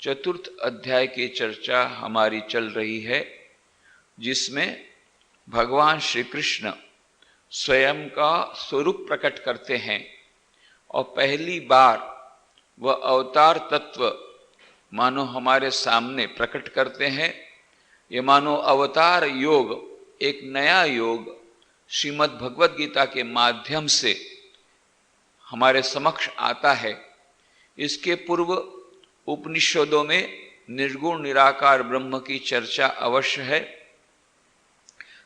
चतुर्थ अध्याय की चर्चा हमारी चल रही है, जिसमें भगवान श्री कृष्ण स्वयं का स्वरूप प्रकट करते हैं और पहली बार वह अवतार तत्व मानो हमारे सामने प्रकट करते हैं। ये मानो अवतार योग, एक नया योग श्रीमद् भगवद गीता के माध्यम से हमारे समक्ष आता है। इसके पूर्व उपनिषदों में निर्गुण निराकार ब्रह्म की चर्चा अवश्य है,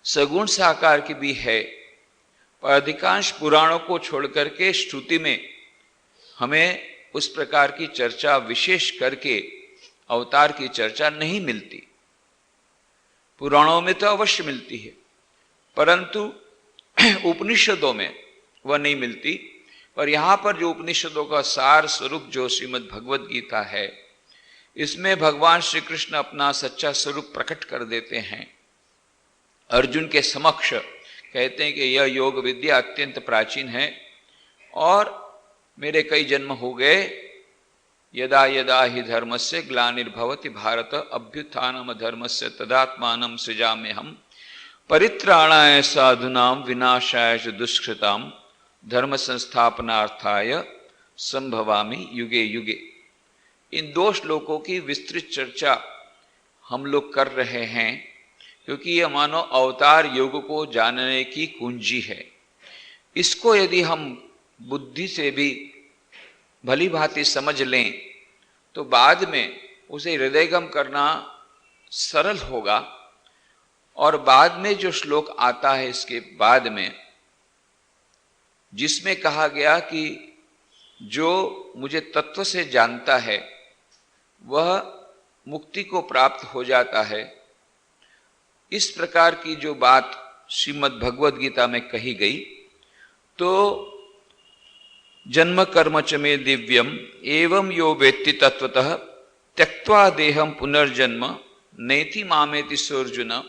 सगुण साकार की भी है, पर अधिकांश पुराणों को छोड़कर के श्रुति में हमें उस प्रकार की चर्चा, विशेष करके अवतार की चर्चा नहीं मिलती। पुराणों में तो अवश्य मिलती है, परंतु उपनिषदों में वह नहीं मिलती। पर यहां पर जो उपनिषदों का सार स्वरूप जो श्रीमद् भगवद गीता है, इसमें भगवान श्री कृष्ण अपना सच्चा स्वरूप प्रकट कर देते हैं। अर्जुन के समक्ष कहते हैं कि यह योग विद्या अत्यंत प्राचीन है और मेरे कई जन्म हो गए। यदा यदा हि धर्मस्य ग्लानिर्भवति भारत अभ्युत्थानम धर्मस्य तदात्मानं सृजाम्यहम् परित्राणाय साधूनां विनाशाय च दुष्कृतां धर्म संस्थापनार्थाय संभवामि युगे युगे। इन दो श्लोकों की विस्तृत चर्चा हम लोग कर रहे हैं, क्योंकि यह मानो अवतार योग को जानने की कुंजी है। इसको यदि हम बुद्धि से भी भली भांति समझ लें तो बाद में उसे हृदयगम करना सरल होगा। और बाद में जो श्लोक आता है इसके बाद में, जिसमें कहा गया कि जो मुझे तत्व से जानता है वह मुक्ति को प्राप्त हो जाता है, इस प्रकार की जो बात श्रीमद् भगवद गीता में कही गई, तो जन्म कर्म च मे दिव्यम एवं यो वेत्ति तत्वतः त्यक्त्वा देहम पुनर्जन्म नेति मामेति सोऽर्जुन।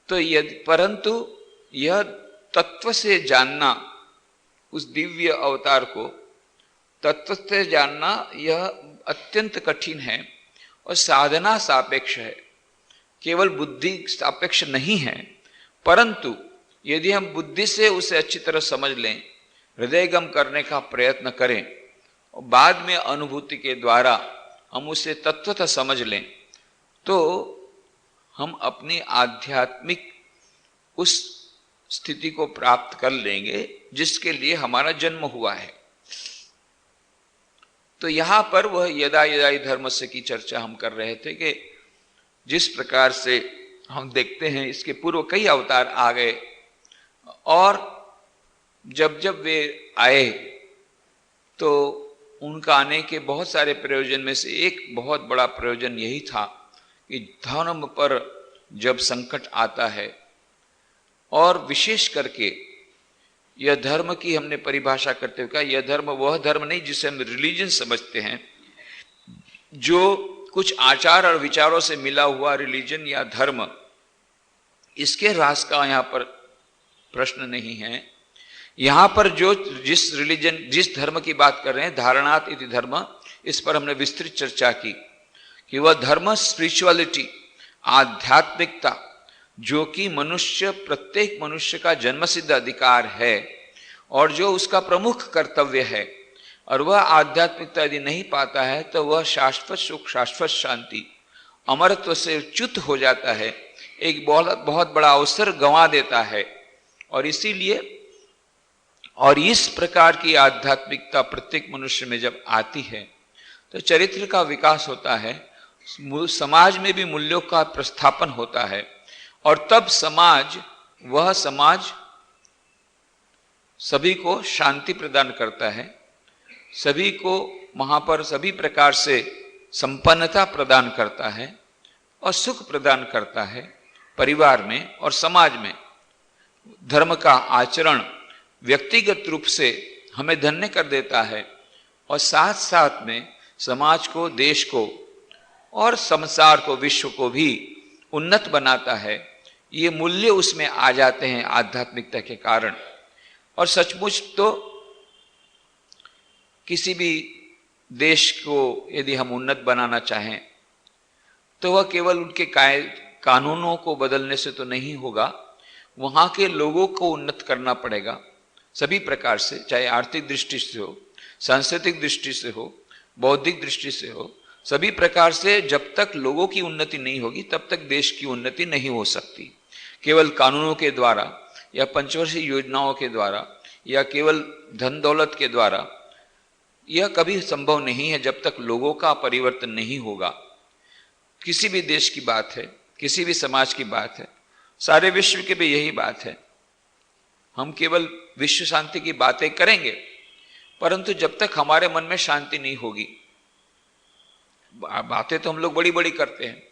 तो यदि परंतु यह तत्व से जानना, उस दिव्य अवतार को तत्व से जानना, यह अत्यंत कठिन है और साधना सापेक्ष है, केवल बुद्धि सापेक्ष नहीं है। परंतु यदि हम बुद्धि से उसे अच्छी तरह समझ लें, हृदयगम करने का प्रयत्न करें और बाद में अनुभूति के द्वारा हम उसे तत्वतः समझ लें, तो हम अपनी आध्यात्मिक उस स्थिति को प्राप्त कर लेंगे जिसके लिए हमारा जन्म हुआ है। तो यहां पर वह यदा यदा धर्मस्य की चर्चा हम कर रहे थे कि जिस प्रकार से हम देखते हैं इसके पूर्व कई अवतार आ गए और जब जब वे आए तो उनका आने के बहुत सारे प्रयोजन में से एक बहुत बड़ा प्रयोजन यही था कि धर्म पर जब संकट आता है, और विशेष करके यह धर्म की हमने परिभाषा करते हुए कहा, यह धर्म वह धर्म नहीं जिसे हम रिलीजन समझते हैं, जो कुछ आचार और विचारों से मिला हुआ रिलीजन या धर्म, इसके रास का यहाँ पर प्रश्न नहीं है। यहाँ पर जो जिस रिलीजन, जिस धर्म की बात कर रहे हैं, धारणात इति धर्म, इस पर हमने विस्तृत चर्चा की कि वह धर्म स्पिरिचुअलिटी, आध्यात्मिकता, जो कि मनुष्य, प्रत्येक मनुष्य का जन्मसिद्ध अधिकार है और जो उसका प्रमुख कर्तव्य है, और वह आध्यात्मिकता यदि नहीं पाता है तो वह शाश्वत सुख, शाश्वत शांति, अमरत्व से च्युत हो जाता है, एक बहुत बड़ा अवसर गंवा देता है। और इसीलिए, और इस प्रकार की आध्यात्मिकता प्रत्येक मनुष्य में जब आती है तो चरित्र का विकास होता है, समाज में भी मूल्यों का प्रस्थापन होता है, और तब समाज, वह समाज सभी को शांति प्रदान करता है, सभी को वहां पर सभी प्रकार से संपन्नता प्रदान करता है और सुख प्रदान करता है परिवार में और समाज में। धर्म का आचरण व्यक्तिगत रूप से हमें धन्य कर देता है और साथ साथ में समाज को, देश को और संसार को, विश्व को भी उन्नत बनाता है। ये मूल्य उसमें आ जाते हैं आध्यात्मिकता के कारण। और सचमुच तो किसी भी देश को यदि हम उन्नत बनाना चाहें तो वह केवल उनके कानूनों को बदलने से तो नहीं होगा, वहां के लोगों को उन्नत करना पड़ेगा सभी प्रकार से, चाहे आर्थिक दृष्टि से हो, सांस्कृतिक दृष्टि से हो, बौद्धिक दृष्टि से हो, सभी प्रकार से। जब तक लोगों की उन्नति नहीं होगी तब तक देश की उन्नति नहीं हो सकती। केवल कानूनों के द्वारा या पंचवर्षीय योजनाओं के द्वारा या केवल धन दौलत के द्वारा यह कभी संभव नहीं है जब तक लोगों का परिवर्तन नहीं होगा। किसी भी देश की बात है, किसी भी समाज की बात है, सारे विश्व की भी यही बात है। हम केवल विश्व शांति की बातें करेंगे, परंतु जब तक हमारे मन में शांति नहीं होगी, बातें तो हम लोग बड़ी बड़ी करते हैं,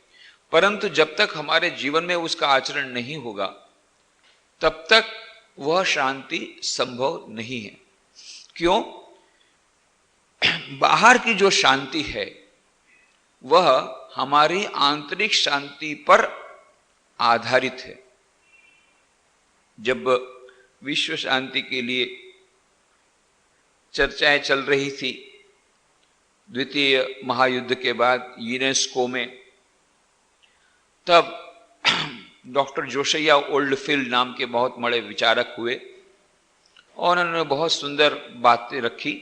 परंतु जब तक हमारे जीवन में उसका आचरण नहीं होगा तब तक वह शांति संभव नहीं है। क्यों? बाहर की जो शांति है वह हमारी आंतरिक शांति पर आधारित है। जब विश्व शांति के लिए चर्चाएं चल रही थी द्वितीय महायुद्ध के बाद यूनेस्को में, तब डॉक्टर जोशिया ओल्डफील्ड नाम के बहुत बड़े विचारक हुए और उन्होंने बहुत सुंदर बातें रखी।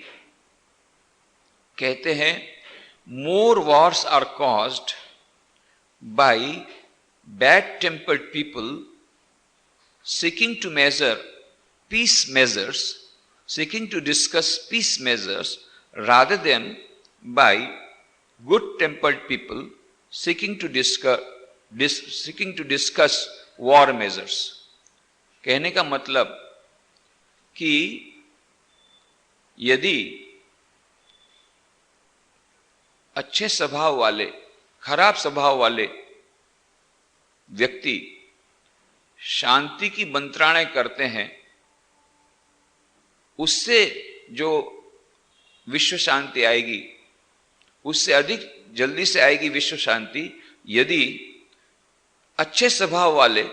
कहते हैं, more wars are caused by bad tempered people seeking to measure peace measures, seeking to discuss peace measures rather than by good-tempered people seeking to discuss war measures. कहने का मतलब कि यदि अच्छे स्वभाव वाले, खराब स्वभाव वाले व्यक्ति शांति की मंत्राणे करते हैं, उससे जो विश्व शांति आएगी उससे अधिक जल्दी से आएगी विश्व शांति यदि अच्छे स्वभाव वाले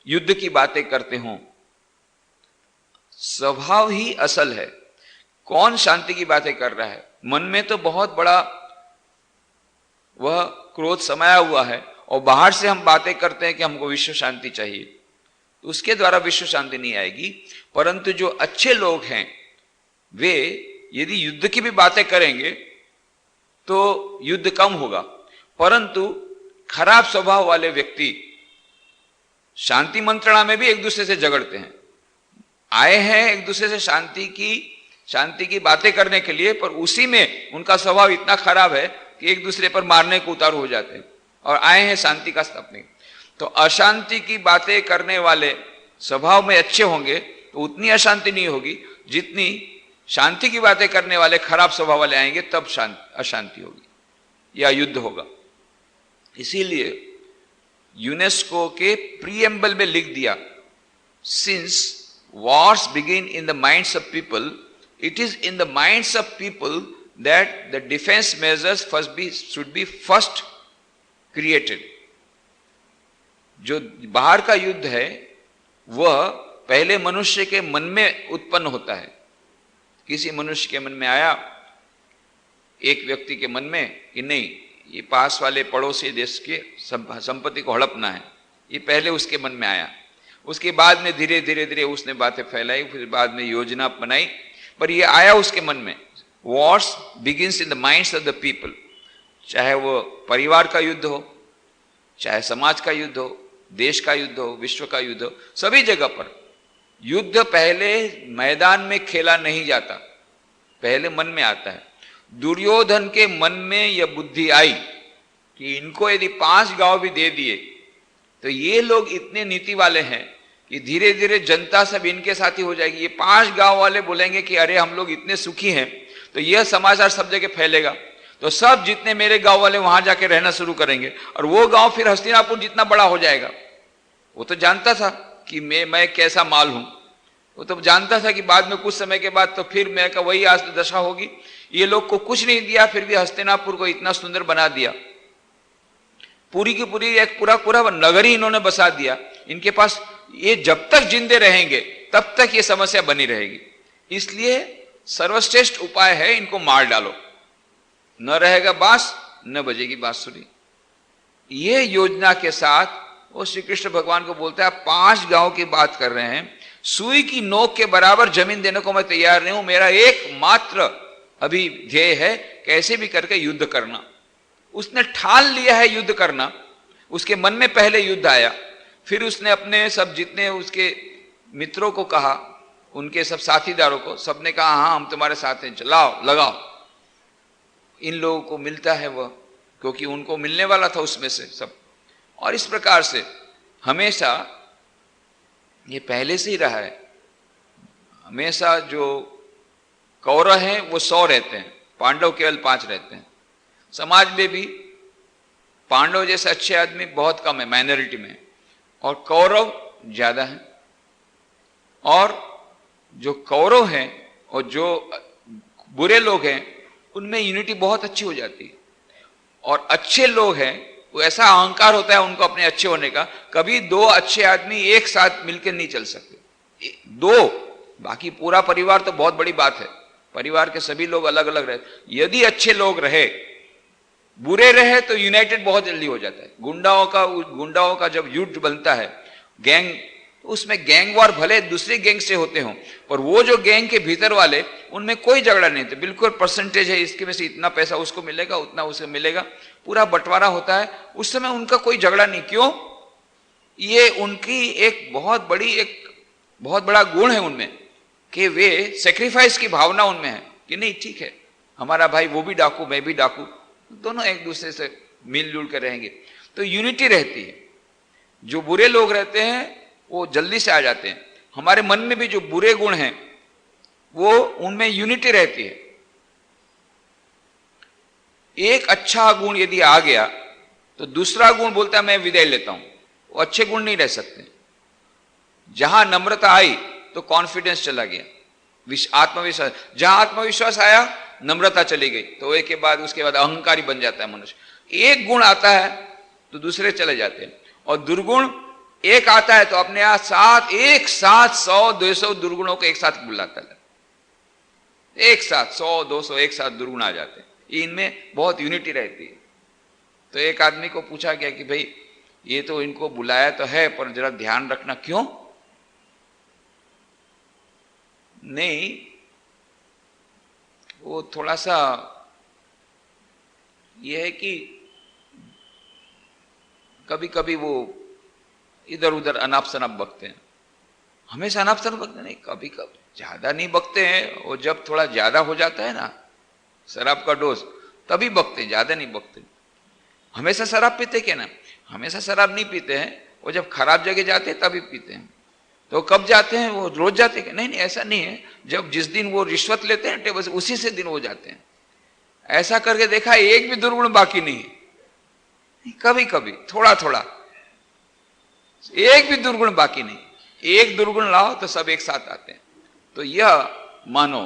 युद्ध की बातें करते हों। स्वभाव ही असल है। कौन शांति की बातें कर रहा है? मन में तो बहुत बड़ा वह क्रोध समाया हुआ है और बाहर से हम बातें करते हैं कि हमको विश्व शांति चाहिए, उसके द्वारा विश्व शांति नहीं आएगी। परंतु जो अच्छे लोग हैं वे यदि युद्ध की भी बातें करेंगे तो युद्ध कम होगा, परंतु खराब स्वभाव वाले व्यक्ति शांति मंत्रणा में भी एक दूसरे से झगड़ते हैं। आए हैं एक दूसरे से शांति की बातें करने के लिए, पर उसी में उनका स्वभाव इतना खराब है कि एक दूसरे पर मारने को उतारू हो जाते हैं और आए हैं शांति का स्थापना। तो अशांति की बातें करने वाले स्वभाव में अच्छे होंगे तो उतनी अशांति नहीं होगी जितनी शांति की बातें करने वाले खराब स्वभाव वाले आएंगे तब अशांति होगी या युद्ध होगा। इसीलिए यूनेस्को के प्रीएम्बल में लिख दिया, since wars begin in the minds of people, it is in the minds of people that the defense measures should be first created. जो बाहर का युद्ध है वह पहले मनुष्य के मन में उत्पन्न होता है। किसी मनुष्य के मन में आया, एक व्यक्ति के मन में कि नहीं ये पास वाले पड़ोसी देश के संपत्ति को हड़पना है, ये पहले उसके मन में आया। उसके बाद में धीरे धीरे उसने बातें फैलाई, फिर बाद में योजना बनाई, पर ये आया उसके मन में। Wars begins in the minds of the people. चाहे वो परिवार का युद्ध हो, चाहे समाज का युद्ध हो, देश का युद्ध हो, विश्व का युद्ध हो, सभी जगह पर युद्ध पहले मैदान में खेला नहीं जाता, पहले मन में आता है। दुर्योधन के मन में यह बुद्धि आई कि इनको यदि 5 गांव भी दे दिए तो ये लोग इतने नीति वाले हैं कि धीरे धीरे जनता सब इनके साथी हो जाएगी। ये 5 गांव वाले बोलेंगे कि अरे हम लोग इतने सुखी हैं, तो यह समाचार सब जगह फैलेगा, तो सब जितने मेरे गांव वाले वहां जाके रहना शुरू करेंगे और वो गांव फिर हस्तिनापुर जितना बड़ा हो जाएगा। वो तो जानता था कि मैं कैसा माल हूं, वो तो जानता था कि बाद में कुछ समय के बाद तो फिर मैं का वही आज दशा होगी। ये लोग को कुछ नहीं दिया, फिर भी हस्तिनापुर को इतना सुंदर बना दिया, पूरी की पूरी एक पूरा नगर ही इन्होंने बसा दिया। इनके पास ये जब तक जिंदे रहेंगे तब तक ये समस्या बनी रहेगी। इसलिए सर्वश्रेष्ठ उपाय है इनको मार डालो। न रहेगा बांस न बजेगी बांसुरी। ये योजना के साथ वो श्री कृष्ण भगवान को बोलता है, 5 गांव की बात कर रहे हैं, सुई की नोक के बराबर जमीन देने को मैं तैयार नहीं हूं, मेरा एकमात्र अभी ध्येय है कैसे भी करके युद्ध करना। उसने ठान लिया है युद्ध करना। उसके मन में पहले युद्ध आया, फिर उसने अपने सब जितने उसके मित्रों को कहा, उनके सब साथीदारों को, सबने कहा हाँ हम तुम्हारे साथ हैं, चलाओ लगाओ। इन लोगों को मिलता है वह, क्योंकि उनको मिलने वाला था उसमें से सब। और इस प्रकार से हमेशा ये पहले से ही रहा है, हमेशा जो कौरव हैं वो 100 रहते हैं, पांडव केवल 5 रहते हैं। समाज में भी पांडव जैसे अच्छे आदमी बहुत कम है, माइनॉरिटी में, और कौरव ज्यादा है। और जो कौरव हैं और जो बुरे लोग हैं उनमें यूनिटी बहुत अच्छी हो जाती है। और अच्छे लोग हैं वो ऐसा अहंकार होता है उनको अपने अच्छे होने का, कभी 2 अच्छे आदमी एक साथ मिलकर नहीं चल सकते। 2, बाकी पूरा परिवार तो बहुत बड़ी बात है, परिवार के सभी लोग अलग अलग रहे, यदि अच्छे लोग रहे बुरे रहे तो यूनाइटेड बहुत जल्दी हो जाता है। गुंडाओं का जब युद्ध बनता है, गैंग, उसमें गैंग वार भले दूसरे गैंग से होते हों, पर वो जो गैंग के भीतर वाले उनमें कोई झगड़ा नहीं था, बिल्कुल परसेंटेज है, इसके में से इतना पैसा उसको मिलेगा, उतना उसे मिलेगा, पूरा बंटवारा होता है। उस समय उनका कोई झगड़ा नहीं। क्यों? ये उनकी एक बहुत बड़ा गुण है उनमें कि वे सेक्रीफाइस की भावना उनमें है कि नहीं ठीक है, हमारा भाई वो भी डाकू मैं भी डाकू, दोनों एक दूसरे से मिलजुल कर रहेंगे, तो यूनिटी रहती है। जो बुरे लोग रहते हैं वो जल्दी से आ जाते हैं। हमारे मन में भी जो बुरे गुण हैं वो उनमें यूनिटी रहती है। एक अच्छा गुण यदि आ गया तो दूसरा गुण बोलता है मैं विदाई लेता हूं, वो अच्छे गुण नहीं रह सकते। जहां नम्रता आई तो कॉन्फिडेंस चला गया, आत्मविश्वास, जहां आत्मविश्वास आया नम्रता चली गई, तो एक के बाद उसके बाद अहंकारी बन जाता है मनुष्य। एक गुण आता है तो दूसरे चले जाते हैं, और दुर्गुण एक आता है तो अपने साथ एक साथ 100-200 दुर्गुणों को एक साथ बुलाता है, एक साथ 100-200 एक साथ दुर्गुण आ जाते हैं। इनमें बहुत यूनिटी रहती है। तो एक आदमी को पूछा गया कि भाई ये तो इनको बुलाया तो है पर जरा ध्यान रखना। क्यों? नहीं, वो थोड़ा सा ये है कि कभी कभी वो इधर उधर अनाप शनाप बकते हैं। हमेशा अनाप शनाप बकते नहीं, कभी कभी, ज्यादा नहीं बकते हैं। वो जब थोड़ा ज्यादा हो जाता है ना शराब का डोज, तभी बकते हैं, ज्यादा नहीं बकते। हमेशा शराब पीते क्या ना? हमेशा शराब नहीं पीते हैं, वो जब खराब जगह जाते हैं तभी पीते हैं। तो कब जाते हैं? वो रोज जाते हैं? नहीं, ऐसा नहीं है। जब जिस दिन वो रिश्वत लेते हैं टेबल से, उसी से दिन वो जाते हैं। ऐसा करके देखा एक भी दुर्गुण बाकी नहीं है। कभी कभी थोड़ा थोड़ा, एक भी दुर्गुण बाकी नहीं। एक दुर्गुण लाओ तो सब एक साथ आते हैं। तो यह मानो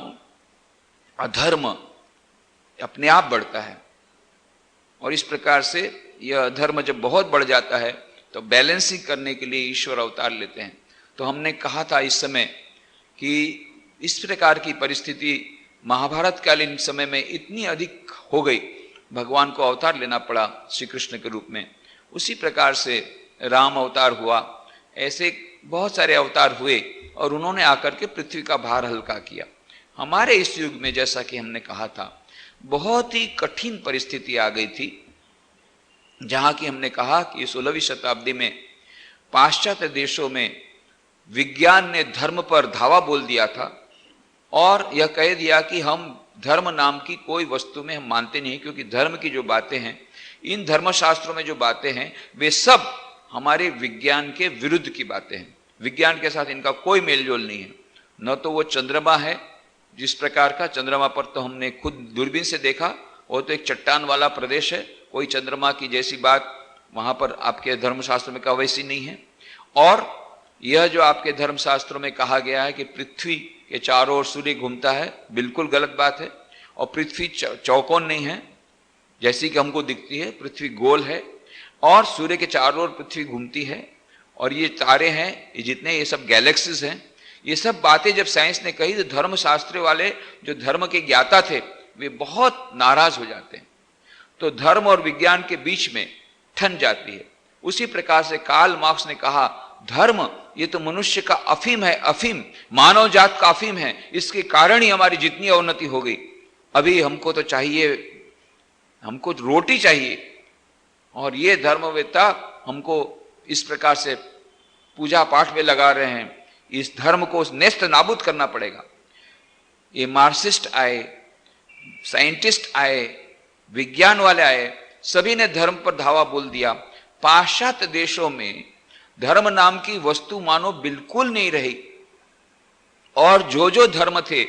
अधर्म अपने आप बढ़ता है, और इस प्रकार से यह धर्म जब बहुत बढ़ जाता है तो बैलेंसिंग करने के लिए ईश्वर अवतार लेते हैं। तो हमने कहा था इस समय कि इस प्रकार की परिस्थिति महाभारत कालीन समय में इतनी अधिक हो गई, भगवान को अवतार लेना पड़ा श्री कृष्ण के रूप में। उसी प्रकार से राम अवतार हुआ, ऐसे बहुत सारे अवतार हुए और उन्होंने आकर के पृथ्वी का भार हल्का किया। हमारे इस युग में जैसा कि हमने कहा था बहुत ही कठिन परिस्थिति आ गई थी, जहां की हमने कहा कि 16वीं शताब्दी में पाश्चात्य देशों में विज्ञान ने धर्म पर धावा बोल दिया था और यह कह दिया कि हम धर्म नाम की कोई वस्तु में हम मानते नहीं, क्योंकि धर्म की जो बातें हैं, इन धर्मशास्त्रों में जो बातें हैं वे सब हमारे विज्ञान के विरुद्ध की बातें हैं। विज्ञान के साथ इनका कोई मेलजोल नहीं है। न तो वो चंद्रमा है जिस प्रकार का, चंद्रमा पर तो हमने खुद दूरबीन से देखा, वो तो एक चट्टान वाला प्रदेश है, कोई चंद्रमा की जैसी बात वहां पर आपके धर्मशास्त्र में का वैसी नहीं है। और यह जो आपके धर्मशास्त्रों में कहा गया है कि पृथ्वी के चारों ओर सूर्य घूमता है, बिल्कुल गलत बात है। और पृथ्वी चौकोन नहीं है जैसी कि हमको दिखती है, पृथ्वी गोल है और सूर्य के चारों ओर पृथ्वी घूमती है। और ये तारे हैं, ये जितने ये सब गैलेक्सीज हैं, ये सब बातें जब साइंस ने कही तो धर्मशास्त्र वाले जो धर्म के ज्ञाता थे वे बहुत नाराज हो जाते हैं, तो धर्म और विज्ञान के बीच में ठन जाती है। उसी प्रकार से कार्ल मार्क्स ने कहा, धर्म ये तो मनुष्य का अफीम है, अफीम मानव जात का अफीम है, इसके कारण ही हमारी जितनी अवनति हो गई। अभी हमको तो चाहिए, हमको रोटी चाहिए, और ये धर्मवेत्ता हमको इस प्रकार से पूजा पाठ में लगा रहे हैं, इस धर्म को नेस्त नाबूद करना पड़ेगा। ये मार्क्सिस्ट आए, साइंटिस्ट आए, विज्ञान वाले आए, सभी ने धर्म पर धावा बोल दिया। पाश्चात्य देशों में धर्म नाम की वस्तु मानो बिल्कुल नहीं रही, और जो जो धर्म थे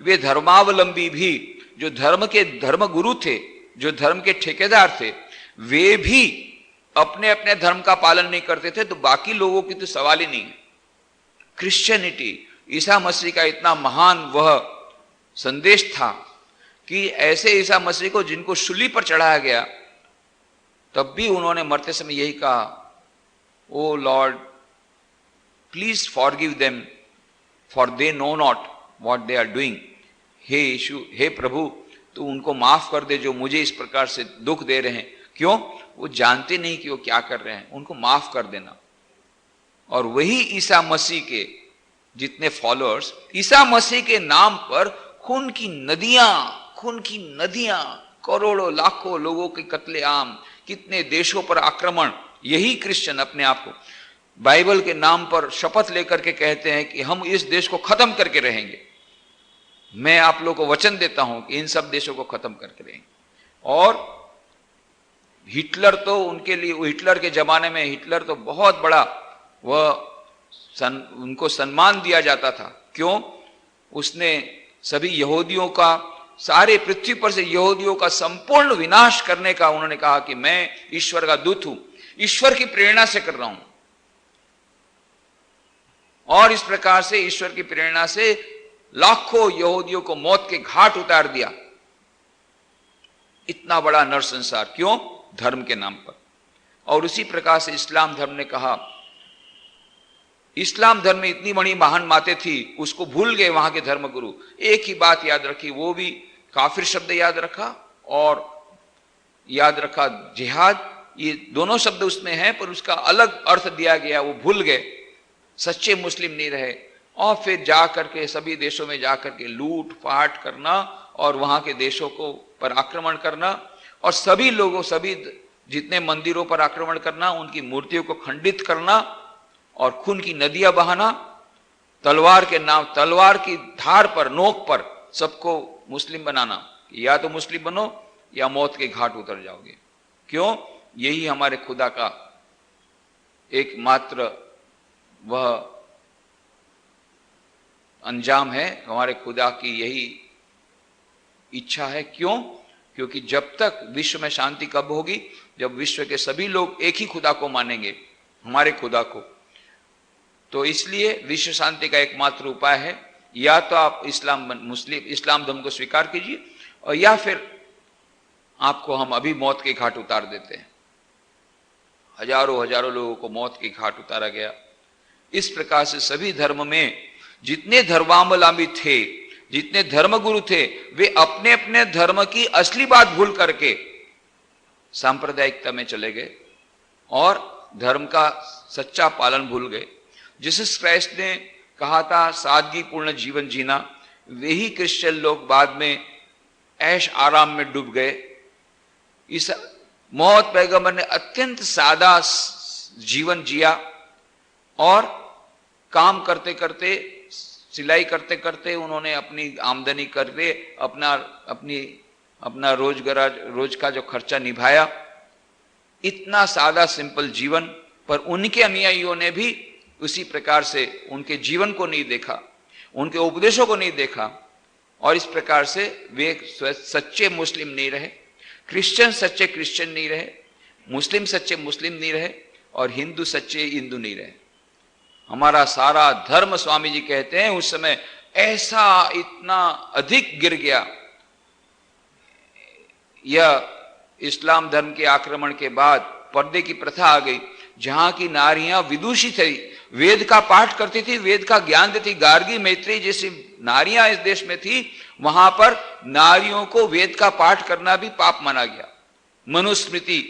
वे धर्मावलंबी भी, जो धर्म के धर्म गुरु थे, जो धर्म के ठेकेदार थे, वे भी अपने अपने धर्म का पालन नहीं करते थे, तो बाकी लोगों की तो सवाल ही नहीं है। क्रिश्चियनिटी, ईसा मसीह का इतना महान वह संदेश था कि ऐसे ईसा मसीह को जिनको शूली पर चढ़ाया गया, तब भी उन्होंने मरते समय यही कहा, oh lord please forgive them for they know not what they are doing. हे यीशु, हे प्रभु, तू उनको माफ कर दे जो मुझे इस प्रकार से दुख दे रहे हैं। क्यों? वो जानते नहीं कि वो क्या कर रहे हैं, उनको माफ कर देना। और वही ईसा मसीह के जितने फॉलोअर्स, ईसा मसीह के नाम पर खून की नदियां, करोड़ों लाखों लोगों के कत्लेआम, कितने देशों पर आक्रमण, यही क्रिश्चियन अपने आप को बाइबल के नाम पर शपथ लेकर के कहते हैं कि हम इस देश को खत्म करके रहेंगे। मैं आप लोगों को वचन देता हूं कि इन सब देशों को खत्म करके रहेंगे। और हिटलर तो उनके लिए, हिटलर के जमाने में हिटलर तो बहुत बड़ा उनको सम्मान दिया जाता था। क्यों? उसने सभी यहूदियों का, सारे पृथ्वी पर से यहूदियों का संपूर्ण विनाश करने का उन्होंने कहा कि मैं ईश्वर का दूत हूं, ईश्वर की प्रेरणा से कर रहा हूं। और इस प्रकार से ईश्वर की प्रेरणा से लाखों यहूदियों को मौत के घाट उतार दिया। इतना बड़ा नरसंहार क्यों? धर्म के नाम पर। और उसी प्रकार से इस्लाम धर्म ने कहा, इस्लाम धर्म में इतनी बड़ी महान बातें थी, उसको भूल गए वहां के धर्मगुरु। एक ही बात याद रखी, वो भी काफिर शब्द याद रखा, और याद रखा जिहाद, ये दोनों शब्द उसमें हैं पर उसका अलग अर्थ दिया गया, वो भूल गए, सच्चे मुस्लिम नहीं रहे। और फिर जा करके सभी देशों में जा करके लूट फाट करना और वहां के देशों को पर आक्रमण करना, और सभी लोगों, सभी जितने मंदिरों पर आक्रमण करना, उनकी मूर्तियों को खंडित करना और खून की नदियां बहाना, तलवार के नाम, तलवार की धार पर, नोक पर सबको मुस्लिम बनाना, या तो मुस्लिम बनो या मौत के घाट उतर जाओगे। क्यों? यही हमारे खुदा का एकमात्र वह अंजाम है, हमारे खुदा की यही इच्छा है। क्यों? क्योंकि जब तक विश्व में शांति कब होगी? जब विश्व के सभी लोग एक ही खुदा को मानेंगे, हमारे खुदा को। तो इसलिए विश्व शांति का एकमात्र उपाय है, या तो आप इस्लाम धर्म को स्वीकार कीजिए, और या फिर आपको हम अभी मौत के घाट उतार देते हैं। हजारों लोगों को मौत के घाट उतारा गया। इस प्रकार से सभी धर्म में जितने धर्मावलंबी थे, जितने धर्मगुरु थे, वे अपने अपने धर्म की असली बात भूल करके सांप्रदायिकता में चले गए और धर्म का सच्चा पालन भूल गए। जीसस क्राइस्ट ने कहा था सादगी पूर्ण जीवन जीना, वे ही क्रिश्चियन लोग बाद में ऐश आराम में डूब गए। इस मोहम्मद पैगंबर ने अत्यंत सादा जीवन जिया और काम करते करते, सिलाई करते करते उन्होंने अपनी आमदनी करके अपना रोज का जो खर्चा निभाया। इतना सादा सिंपल जीवन, पर उनके अनुयायियों ने भी उसी प्रकार से उनके जीवन को नहीं देखा, उनके उपदेशों को नहीं देखा, और इस प्रकार से वे सच्चे मुस्लिम नहीं रहे, क्रिश्चियन सच्चे क्रिश्चियन नहीं रहे, मुस्लिम सच्चे मुस्लिम नहीं रहे, और हिंदू सच्चे हिंदू नहीं रहे। हमारा सारा धर्म, स्वामी जी कहते हैं, उस समय ऐसा इतना अधिक गिर गया। यह इस्लाम धर्म के आक्रमण के बाद पर्दे की प्रथा आ गई, जहां की नारियां विदुषी थी, वेद का पाठ करती थी, वेद का ज्ञान देती, गार्गी मैत्री जैसी नारियां इस देश में थी, वहां पर नारियों को वेद का पाठ करना भी पाप माना गया। मनुस्मृति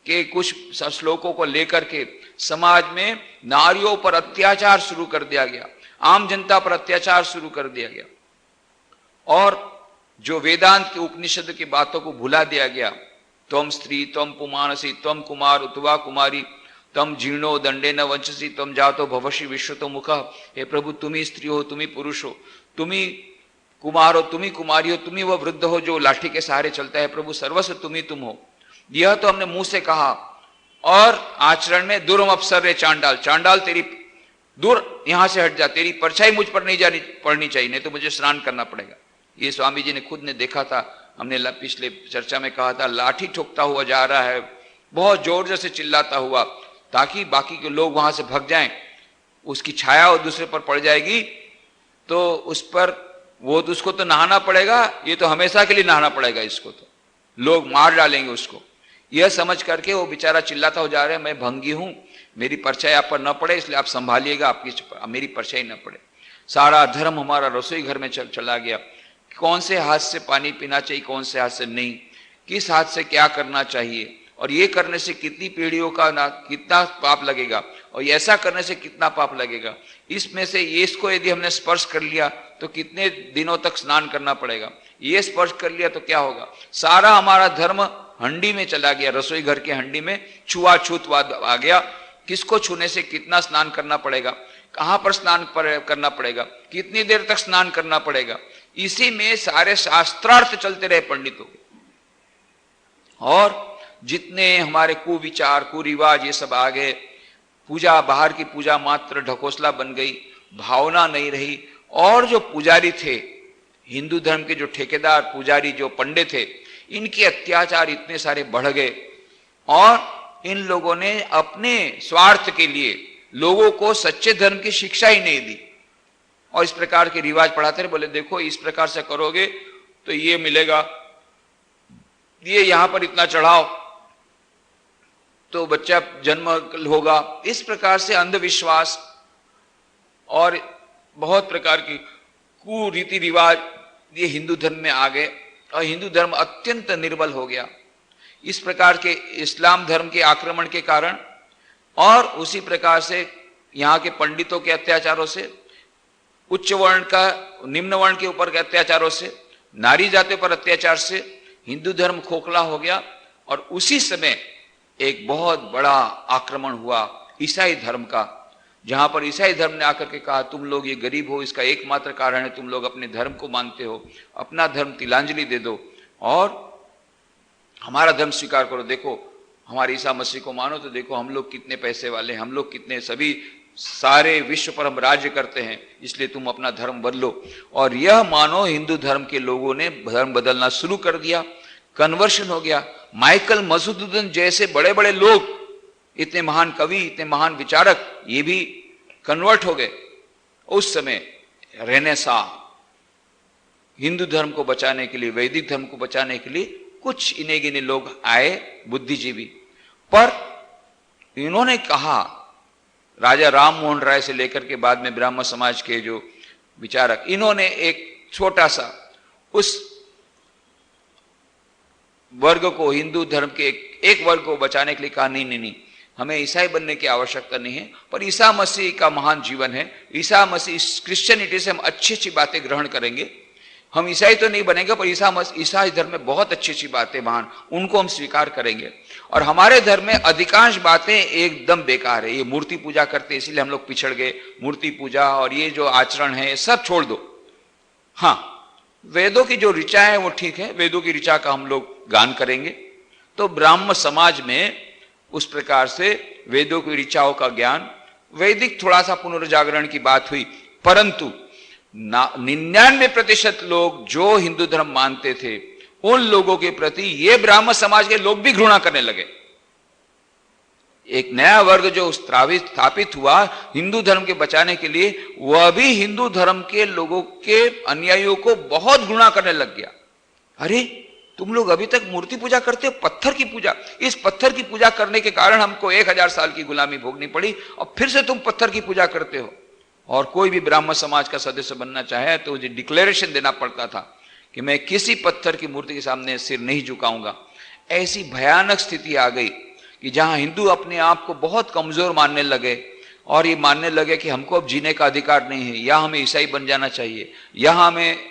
के कुछ श्लोकों को लेकर के समाज में नारियों पर अत्याचार शुरू कर दिया गया, आम जनता पर अत्याचार शुरू कर दिया गया, और जो वेदांत के उपनिषद की बातों को भुला दिया गया। त्वम स्त्री त्वम पुमानसी त्वम कुमार उतवा कुमारी तम जीर्णो दंडे न वंचसी तम जातो भवशी विश्वतो मुख। हे प्रभु, तुम ही स्त्री हो, तुम ही पुरुष हो, तुम ही कुमार हो, तुम ही कुमारी हो, तुम ही वह वृद्ध हो जो लाठी के सहारे चलता है। प्रभु, सर्वस्व तुम ही तुम हो। यह तो हमने मुंह से कहा, और आचरण में दुर्म अवसर रे चांडाल, चांडाल तेरी दूर यहां से हट जा, तेरी परछाई मुझ पर नहीं जानी पड़नी चाहिए, नहीं तो मुझे स्नान करना पड़ेगा। ये स्वामी जी ने खुद ने देखा था। हमने पिछले चर्चा में कहा था, लाठी ठोकता हुआ जा रहा है, बहुत जोर से चिल्लाता हुआ, ताकि बाकी के लोग वहां से भाग जाएं। उसकी छाया और दूसरे पर पड़ जाएगी तो उस पर उसको तो नहाना पड़ेगा, ये तो हमेशा के लिए नहाना पड़ेगा, इसको तो लोग मार डालेंगे उसको। यह समझ करके वो बेचारा चिल्लाता हो जा रहा है, मैं भंगी हूं, मेरी परछाई आप पर न पड़े, इसलिए आप संभालिएगा, आपकी मेरी परछाई न पड़े। सारा धर्म हमारा रसोई घर में चला गया। कौन से हाथ से पानी पीना चाहिए, कौन से हाथ से नहीं, किस हाथ से क्या करना चाहिए, और ये करने से कितनी पीढ़ियों का कितना पाप लगेगा, और ऐसा करने से कितना पाप लगेगा। इसमें से ये इसको यदि हमने स्पर्श कर लिया तो कितने दिनों तक स्नान करना पड़ेगा, ये स्पर्श कर लिया तो क्या होगा। सारा हमारा धर्म हंडी में चला गया, रसोई घर के हंडी में छुआछूतवाद आ गया। किसको छूने से कितना स्नान करना पड़ेगा, कहां पर स्नान करना पड़ेगा, कितनी देर तक स्नान करना पड़ेगा, इसी में सारे शास्त्रार्थ चलते रहे पंडितों के। और जितने हमारे कुविचार कुरिवाज ये सब आ गए, पूजा बाहर की पूजा मात्र ढकोसला बन गई, भावना नहीं रही। और जो पुजारी थे, हिंदू धर्म के जो ठेकेदार पुजारी जो पंडित थे, इनके अत्याचार इतने सारे बढ़ गए, और इन लोगों ने अपने स्वार्थ के लिए लोगों को सच्चे धर्म की शिक्षा ही नहीं दी, और इस प्रकार के रिवाज पढ़ाते रहे। बोले देखो इस प्रकार से करोगे तो ये मिलेगा, ये यहां पर इतना चढ़ाओ तो बच्चा जन्म होगा। इस प्रकार से अंधविश्वास और बहुत प्रकार की कुरीति रिवाज ये हिंदू धर्म में आ गए, और हिंदू धर्म अत्यंत निर्बल हो गया इस प्रकार के इस्लाम धर्म के आक्रमण के कारण, और उसी प्रकार से यहाँ के पंडितों के अत्याचारों से, उच्च वर्ण का निम्न वर्ण के ऊपर के अत्याचारों से, नारी जाति पर अत्याचार से हिंदू धर्म खोखला हो गया। और उसी समय एक बहुत बड़ा आक्रमण हुआ ईसाई धर्म का, जहां पर ईसाई धर्म ने आकर के कहा तुम लोग ये गरीब हो, इसका एकमात्र कारण है तुम लोग अपने धर्म को मानते हो, अपना धर्म तिलांजलि दे दो और हमारा धर्म स्वीकार करो। देखो हमारे ईसा मसीह को मानो तो देखो हम लोग कितने पैसे वाले हैं, हम लोग कितने सभी सारे विश्व पर हम राज्य करते हैं, इसलिए तुम अपना धर्म बदलो। और यह मानो हिंदू धर्म के लोगों ने धर्म बदलना शुरू कर दिया, कन्वर्शन हो गया। माइकल मधुसूदन जैसे बड़े बड़े लोग, इतने महान कवि, इतने महान विचारक, ये भी कन्वर्ट हो गए। उस समय रेनेसा हिंदू धर्म को बचाने के लिए, वैदिक धर्म को बचाने के लिए कुछ इने गिने लोग आए, बुद्धिजीवी, पर इन्होंने कहा, राजा राम मोहन राय से लेकर के बाद में ब्राह्मण समाज के जो विचारक, इन्होंने एक छोटा सा उस वर्ग को, हिंदू धर्म के एक वर्ग को बचाने के लिए कहा नहीं नहीं नहीं, हमें ईसाई बनने की आवश्यकता नहीं है, पर ईसा मसीह का महान जीवन है, ईसा मसीह, क्रिश्चियनिटी से हम अच्छी अच्छी बातें ग्रहण करेंगे। हम ईसाई तो नहीं बनेंगे, पर ईसाई धर्म में बहुत अच्छी अच्छी बातें महान, उनको हम स्वीकार करेंगे। और हमारे धर्म में अधिकांश बातें एकदम बेकार है, ये मूर्ति पूजा करते इसलिए हम लोग पिछड़ गए, मूर्ति पूजा और ये जो आचरण है सब छोड़ दो। हाँ, वेदों की जो ऋचा है वो ठीक है, वेदों की ऋचा का हम लोग गान करेंगे। तो ब्राह्मण समाज में उस प्रकार से वेदों की ऋचाओं का ज्ञान, वैदिक थोड़ा सा पुनर्जागरण की बात हुई, परंतु 99% लोग जो हिंदू धर्म मानते थे उन लोगों के प्रति ये ब्राह्मण समाज के लोग भी घृणा करने लगे। एक नया वर्ग जो स्थापित हुआ हिंदू धर्म के बचाने के लिए, वह भी हिंदू धर्म के लोगों के अनुयायियों को बहुत घृणा करने लग गया। अरे तुम लोग अभी तक मूर्ति पूजा करते हो, पत्थर की पूजा, इस पत्थर की पूजा करने के कारण हमको 1000 साल की गुलामी भोगनी पड़ी और फिर से तुम पत्थर की पूजा करते हो। और कोई भी ब्राह्मण समाज का सदस्य बनना चाहे तो मुझे डिक्लेरेशन देना पड़ता था कि मैं किसी पत्थर की मूर्ति के सामने सिर नहीं झुकाऊंगा। ऐसी भयानक स्थिति आ गई कि जहां हिंदू अपने आप को बहुत कमजोर मानने लगे और ये मानने लगे कि हमको अब जीने का अधिकार नहीं है, या हमें ईसाई बन जाना चाहिए, या हमें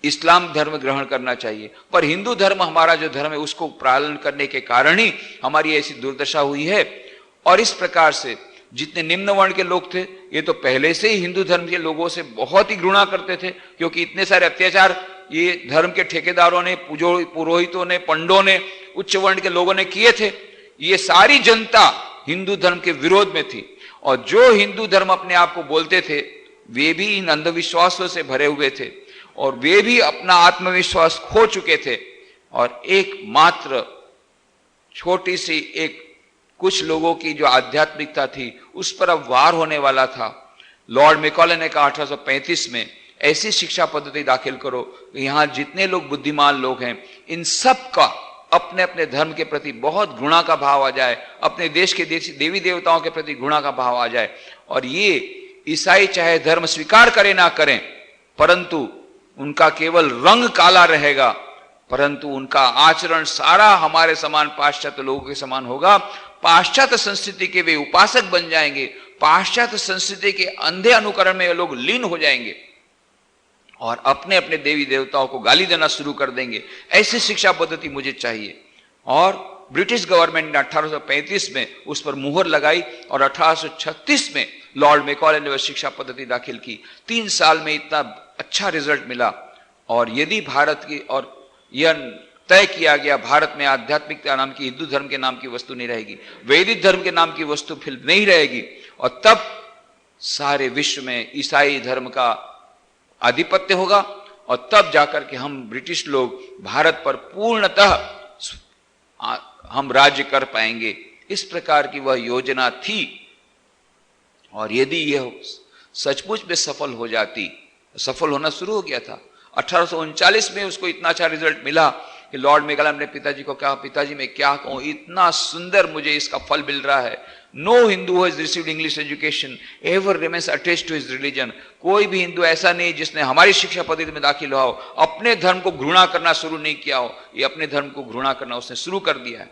इस्लाम धर्म ग्रहण करना चाहिए। पर हिंदू धर्म हमारा जो धर्म है उसको पालन करने के कारण ही हमारी ऐसी दुर्दशा हुई है। और इस प्रकार से जितने निम्न वर्ण के लोग थे ये तो पहले से ही हिंदू धर्म के लोगों से बहुत ही घृणा करते थे, क्योंकि इतने सारे अत्याचार ये धर्म के ठेकेदारों ने, पुरोहितों ने, पंडों ने, उच्च वर्ण के लोगों ने किए थे। ये सारी जनता हिंदू धर्म के विरोध में थी और जो हिंदू धर्म अपने आप को बोलते थे वे भी इन अंधविश्वासों से भरे हुए थे और वे भी अपना आत्मविश्वास खो चुके थे। और एकमात्र छोटी सी एक कुछ लोगों की जो आध्यात्मिकता थी उस पर अब वार होने वाला था। लॉर्ड मैकॉले ने कहा 1835 में ऐसी शिक्षा पद्धति दाखिल करो यहां जितने लोग बुद्धिमान लोग हैं इन सब का अपने अपने धर्म के प्रति बहुत घृणा का भाव आ जाए, अपने देश के देवी देवताओं के प्रति घृणा का भाव आ जाए। और ये ईसाई चाहे धर्म स्वीकार करें ना करें, परंतु उनका केवल रंग काला रहेगा, परंतु उनका आचरण सारा हमारे समान पाश्चात्य लोगों के समान होगा। पाश्चात्य संस्कृति के वे उपासक बन जाएंगे, पाश्चात्य संस्कृति के अंधे अनुकरण में वे लोग लीन हो जाएंगे और अपने अपने देवी देवताओं को गाली देना शुरू कर देंगे। ऐसी शिक्षा पद्धति मुझे चाहिए। और ब्रिटिश गवर्नमेंट ने 1835 में उस पर मुहर लगाई और 1836 में लॉर्ड मैकॉले ने वह शिक्षा पद्धति दाखिल की। 3 साल में इतना अच्छा रिजल्ट मिला। और यदि भारत की, और यह तय किया गया भारत में आध्यात्मिकता नाम की, हिंदू धर्म के नाम की वस्तु नहीं रहेगी, वैदिक धर्म के नाम की वस्तु फिर नहीं रहेगी, और तब सारे विश्व में ईसाई धर्म का आधिपत्य होगा और तब जाकर के हम ब्रिटिश लोग भारत पर पूर्णतः हम राज्य कर पाएंगे। इस प्रकार की वह योजना थी। और यदि यह सचमुच में सफल हो जाती, सफल होना शुरू हो गया था। 1839 में उसको इतना अच्छा रिजल्ट मिला कि लॉर्ड मैकॉले ने पिताजी को कहा, पिताजी मैं क्या कहूं, इतना सुंदर मुझे इसका फल मिल रहा है। No Hindu has received English education ever remains attached to his religion. कोई भी हिंदू ऐसा नहीं जिसने हमारी शिक्षा पद्धति में दाखिल हुआ हो, अपने धर्म को घृणा करना शुरू नहीं किया हो। ये अपने धर्म को घृणा करना उसने शुरू कर दिया है।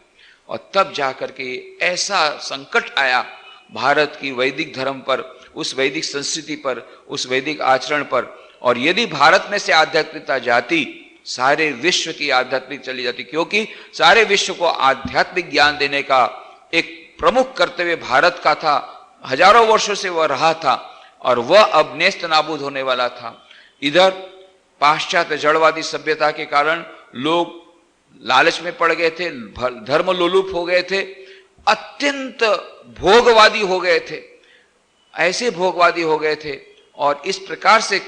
और तब जाकर के ऐसा संकट आया भारत की वैदिक धर्म पर, उस वैदिक संस्कृति पर, उस वैदिक आचरण पर। और यदि भारत में से आध्यात्मिकता जाती, सारे विश्व की आध्यात्मिक चली जाती, क्योंकि सारे विश्व को आध्यात्मिक ज्ञान देने का एक प्रमुख कर्तव्य भारत का था। हजारों वर्षों से वह रहा था और वह अब नेस्त नाबूद होने वाला था। इधर पाश्चात्य जड़वादी सभ्यता के कारण लोग लालच में पड़ गए थे, धर्म लोलुप हो गए थे, अत्यंत भोगवादी हो गए थे, ऐसे भोगवादी हो गए थे। और इस प्रकार से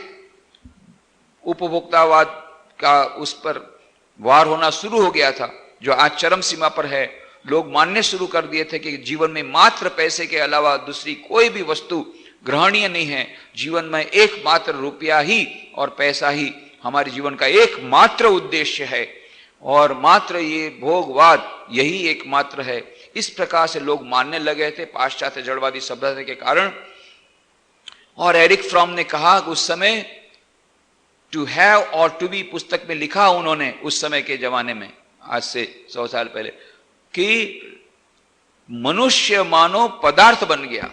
उपभोक्तावाद का उस पर वार होना शुरू हो गया था, जो आज चरम सीमा पर है। लोग मानने शुरू कर दिए थे कि जीवन में मात्र पैसे के अलावा दूसरी कोई भी वस्तु ग्रहणीय नहीं है। जीवन में एकमात्र रुपया ही और पैसा ही हमारे जीवन का एकमात्र उद्देश्य है और मात्र ये भोगवाद यही एकमात्र है। इस प्रकार से लोग मानने लगे थे पाश्चात्य जड़वादी सभ्यता के कारण। और एरिक फ्रॉम ने कहा उस समय, टू हैव और टू बी पुस्तक में लिखा उन्होंने उस समय के जमाने में, आज से 100 साल पहले, कि मनुष्य मानो पदार्थ बन गया।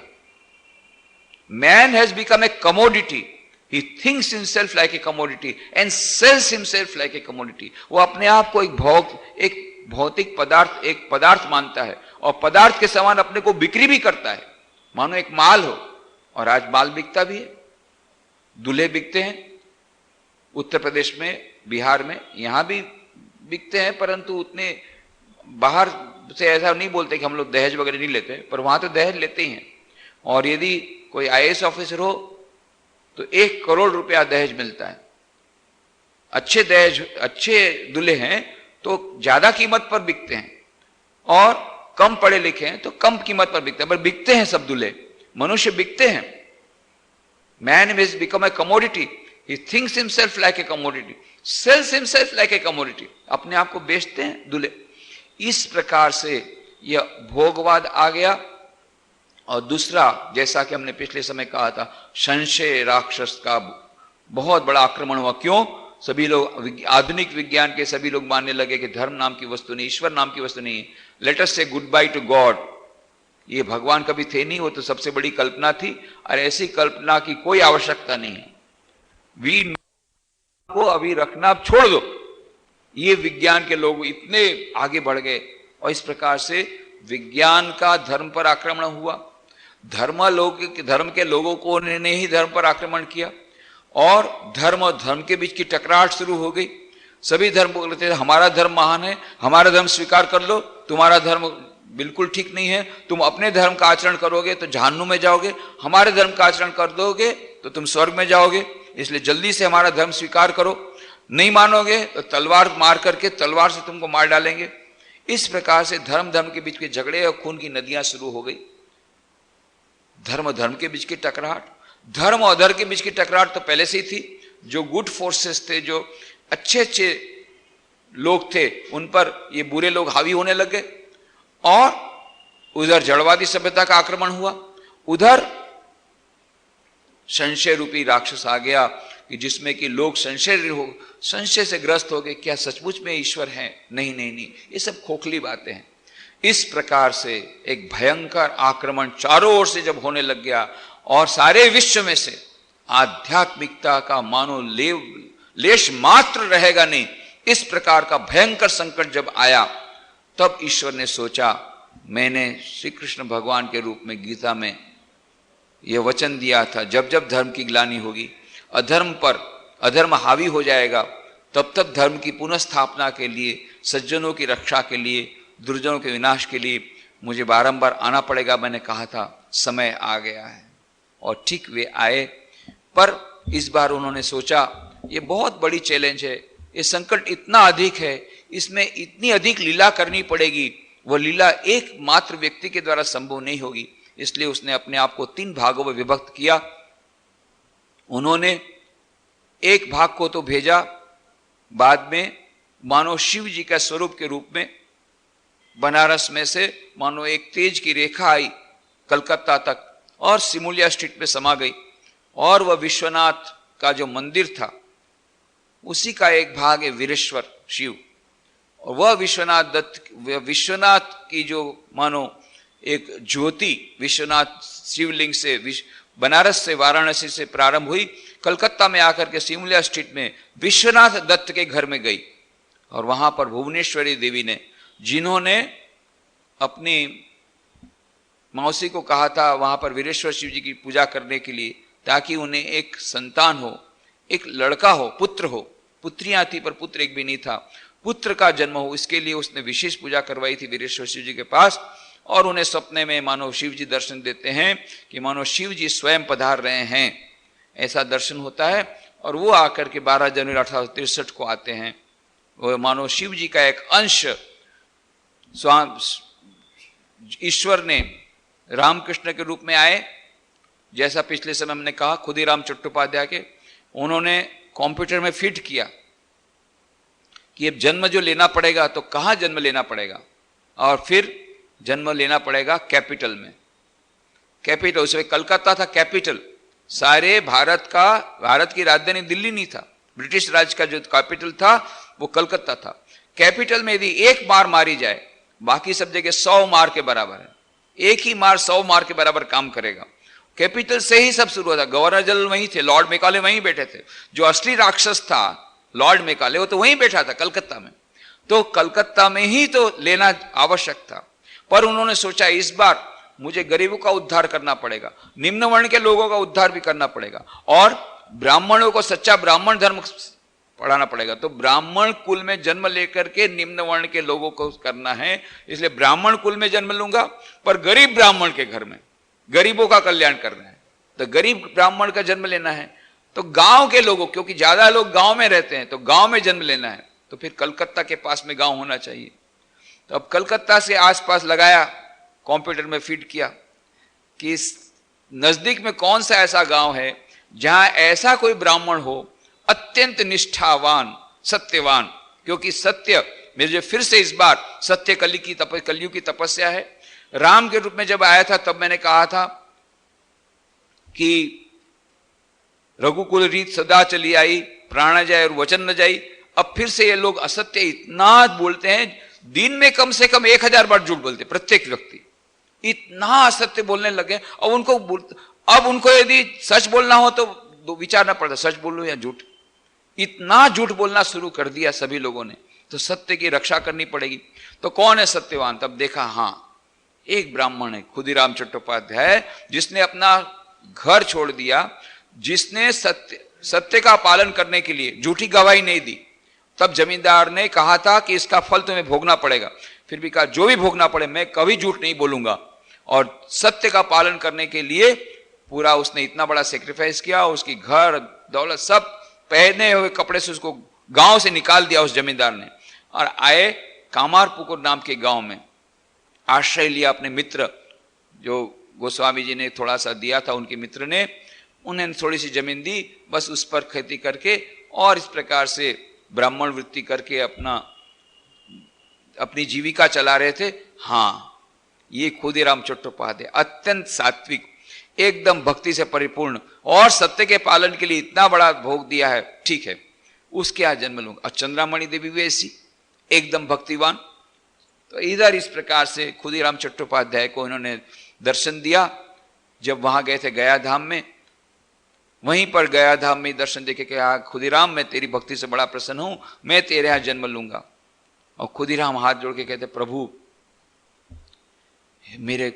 Man has become a commodity, he thinks himself like a commodity and sells himself like a commodity. वो अपने आप को एक भौतिक पदार्थ, एक पदार्थ मानता है और पदार्थ के समान अपने को बिक्री भी करता है, मानो एक माल हो। और आज माल बिकता भी है, दूल्हे बिकते हैं उत्तर प्रदेश में, बिहार में, यहां भी बिकते हैं, परंतु उतने बाहर से ऐसा नहीं बोलते कि हम लोग दहेज वगैरह नहीं लेते, पर वहां तो दहेज लेते ही हैं। और यदि कोई आईएएस ऑफिसर हो तो 1 करोड़ रुपया दहेज मिलता है। अच्छे दहेज, अच्छे दूल्हे हैं तो ज्यादा कीमत पर बिकते हैं और कम पढ़े लिखे हैं तो कम कीमत पर बिकते हैं, पर बिकते हैं सब दूल्हे, मनुष्य बिकते हैं। Man has become a commodity, he thinks himself like a commodity, sells himself like a commodity। अपने आप को बेचते हैं दूल्हे। इस प्रकार से यह भोगवाद आ गया और दूसरा, जैसा कि हमने पिछले समय कहा था, संशय राक्षस का बहुत बड़ा आक्रमण हुआ। क्यों? सभी लोग, आधुनिक विज्ञान के सभी लोग मानने लगे कि धर्म नाम की वस्तु नहीं, ईश्वर नाम की वस्तु नहीं, लेट अस से गुड बाय टू गॉड। ये भगवान कभी थे नहीं, वो तो सबसे बड़ी कल्पना थी, और ऐसी कल्पना की कोई आवश्यकता नहीं है। वी को अभी रखना छोड़ दो। ये विज्ञान के लोग इतने आगे बढ़ गए, और इस प्रकार से विज्ञान का धर्म पर आक्रमण हुआ। धर्म के लोगों को ने ही धर्म पर आक्रमण किया, और धर्म और धर्म के बीच की टकराहट शुरू हो गई। सभी धर्म बोलते थे हमारा धर्म महान है, हमारा धर्म स्वीकार कर लो, तुम्हारा धर्म बिल्कुल ठीक नहीं है, तुम अपने धर्म का आचरण करोगे तो जहन्नुम में जाओगे, हमारे धर्म का आचरण कर दोगे तो तुम स्वर्ग में जाओगे, इसलिए जल्दी से हमारा धर्म स्वीकार करो, नहीं मानोगे तो तलवार मार करके तलवार से तुमको मार डालेंगे। इस प्रकार से धर्म के बीच के झगड़े और खून की नदियां शुरू हो गई। धर्म के बीच की टकराहट, धर्म और अधर्म के बीच की टकराहट तो पहले से ही थी। जो गुड फोर्सेस थे, जो अच्छे लोग थे, उन पर ये बुरे लोग हावी होने लग गए, और उधर जड़वादी सभ्यता का आक्रमण हुआ, उधर संशय रूपी राक्षस आ गया कि जिसमें कि लोग संशय से ग्रस्त हो गए, क्या सचमुच में ईश्वर है? नहीं, ये सब खोखली बातें हैं। इस प्रकार से एक भयंकर आक्रमण चारों ओर से जब होने लग गया, और सारे विश्व में से आध्यात्मिकता का मानो लेश मात्र रहेगा नहीं, इस प्रकार का भयंकर संकट जब आया, तब ईश्वर ने सोचा, मैंने श्री कृष्ण भगवान के रूप में गीता में यह वचन दिया था, जब जब धर्म की ग्लानि होगी, अधर्म पर अधर्म हावी हो जाएगा, तब तब धर्म की पुनः स्थापना के लिए, सज्जनों की रक्षा के लिए, दुर्जनों के विनाश के लिए मुझे बारंबार आना पड़ेगा। मैंने कहा था समय आ गया है, और ठीक वे आए। पर इस बार उन्होंने सोचा ये बहुत बड़ी चैलेंज है, ये संकट इतना अधिक है, इसमें इतनी अधिक लीला करनी पड़ेगी, वह लीला एकमात्र व्यक्ति के द्वारा संभव नहीं होगी। इसलिए उसने अपने आप को 3 भागों में विभक्त किया। उन्होंने एक भाग को तो भेजा बाद में मानो शिव जी का स्वरूप के रूप में, बनारस में से मानो एक तेज की रेखा आई कलकत्ता तक और सिमुलिया स्ट्रीट में समा गई, और वह विश्वनाथ का जो मंदिर था उसी का एक भाग है वीरेश्वर शिव, और वह विश्वनाथ की जो मानो एक ज्योति विश्वनाथ शिवलिंग से बनारस से, वाराणसी से प्रारंभ हुई, कलकत्ता में आकर के सिमुलिया स्ट्रीट में विश्वनाथ दत्त के घर में गई, और वहां पर भुवनेश्वरी देवी ने, जिन्होंने अपनी मौसी को कहा था वहां पर वीरेश्वर शिव जी की पूजा करने के लिए, ताकि उन्हें एक संतान हो, एक लड़का हो, पुत्र हो, पुत्रियां थी पर पुत्र एक भी नहीं था, पुत्र का जन्म हो, इसके लिए उसने विशेष पूजा करवाई थी वीरेश्वर शिव जी के पास। और उन्हें सपने में मानो शिव जी दर्शन देते हैं कि मानो शिव जी स्वयं पधार रहे हैं, ऐसा दर्शन होता है। और वो आकर के 12 जनवरी 1863 को आते हैं। वो मानो शिव जी का एक अंश ईश्वर ने रामकृष्ण के रूप में आए, जैसा पिछले समय हमने कहा खुदीराम चट्टोपाध्याय के, उन्होंने कंप्यूटर में फिट किया कि अब जन्म जो लेना पड़ेगा तो कहाँ जन्म लेना पड़ेगा, और फिर जन्म लेना पड़ेगा कैपिटल में। कैपिटल उस समय कलकत्ता था कैपिटल, सारे भारत की राजधानी दिल्ली नहीं था, ब्रिटिश राज का जो कैपिटल था वो कलकत्ता था। कैपिटल में यदि एक मार मारी जाए, बाकी सब जगह 100 मार के बराबर है, एक ही मार 100 मार के बराबर काम करेगा। कैपिटल से ही सब शुरू हुआ था। गवर्नर जनरल वहीं थे, लॉर्ड मेकाले वहीं बैठे थे, जो असली राक्षस था लॉर्ड मेकाले वो तो वहीं बैठा था कलकत्ता में, तो कलकत्ता में ही तो लेना आवश्यक था। पर उन्होंने सोचा इस बार मुझे गरीबों का उद्धार करना पड़ेगा, निम्न वर्ण के लोगों का उद्धार भी करना पड़ेगा, और ब्राह्मणों को सच्चा ब्राह्मण धर्म पढ़ाना पड़ेगा। तो ब्राह्मण कुल में जन्म लेकर के निम्न वर्ण के लोगों को करना है, इसलिए ब्राह्मण कुल में जन्म लूंगा, पर गरीब ब्राह्मण के घर में गरीबों का कल्याण करना है। तो गरीब ब्राह्मण का जन्म लेना है, तो गांव के लोगों, क्योंकि ज्यादा लोग गांव में रहते हैं, तो गांव में जन्म लेना है, तो फिर कलकत्ता के पास में गांव होना चाहिए। तो अब कलकत्ता से आसपास लगाया, कंप्यूटर में फीड किया कि नजदीक में कौन सा ऐसा गांव है जहां ऐसा कोई ब्राह्मण हो अत्यंत निष्ठावान, सत्यवान, क्योंकि सत्य में जो फिर से इस बार सत्य कलयुग की तपस्या है, राम के रूप में जब आया था तब मैंने कहा था कि रघुकुल रीत सदा चली आई, प्राण जाए और वचन न जाई। अब फिर से ये लोग असत्य इतना बोलते हैं, दिन में कम से कम 1000 बार झूठ बोलते प्रत्येक व्यक्ति, इतना असत्य बोलने लगे। अब उनको यदि सच बोलना हो तो विचारना पड़ता, सच बोलूं या झूठ। इतना झूठ बोलना शुरू कर दिया सभी लोगों ने, तो सत्य की रक्षा करनी पड़ेगी। तो कौन है सत्यवान? तब देखा, हाँ, एक ब्राह्मण है, खुदीराम चट्टोपाध्याय, जिसने अपना घर छोड़ दिया, जिसने सत्य का पालन करने के लिए झूठी गवाही नहीं दी। तब जमींदार ने कहा था कि इसका फल तुम्हें भोगना पड़ेगा, फिर भी कहा जो भी भोगना पड़े मैं कभी झूठ नहीं बोलूंगा। और सत्य का पालन करने के लिए पूरा उसने इतना बड़ा सेक्रीफाइस किया, उसकी घर दौलत सब, पहने हुए कपड़े से उसको गांव से निकाल दिया उस जमींदार ने, और आए कामारपुकुर नाम के गांव में आश्रय लिया। अपने मित्र जो गोस्वामी जी ने थोड़ा सा दिया था, उनके मित्र ने, उन्हें थोड़ी सी जमीन दी, बस उस पर खेती करके और इस प्रकार से ब्राह्मण वृत्ति करके अपनी जीविका चला रहे थे। हाँ, ये खुदीराम चट्टोपाध्याय अत्यंत सात्विक, एकदम भक्ति से परिपूर्ण और सत्य के पालन के लिए इतना बड़ा भोग दिया है, ठीक है, उसके यहाँ जन्म लूंगा। और चंद्रामणि देवी भी ऐसी एकदम भक्तिवान। तो इधर इस प्रकार से खुदीराम चट्टोपाध्याय को इन्होंने दर्शन दिया। जब वहां गए थे गया धाम में, वहीं पर गया धाम में दर्शन देके कहा, खुदीराम मैं तेरी भक्ति से बड़ा प्रसन्न हूं, मैं तेरे यहाँ जन्म लूंगा। और खुदीराम हाथ जोड़ के कहते, प्रभु मेरे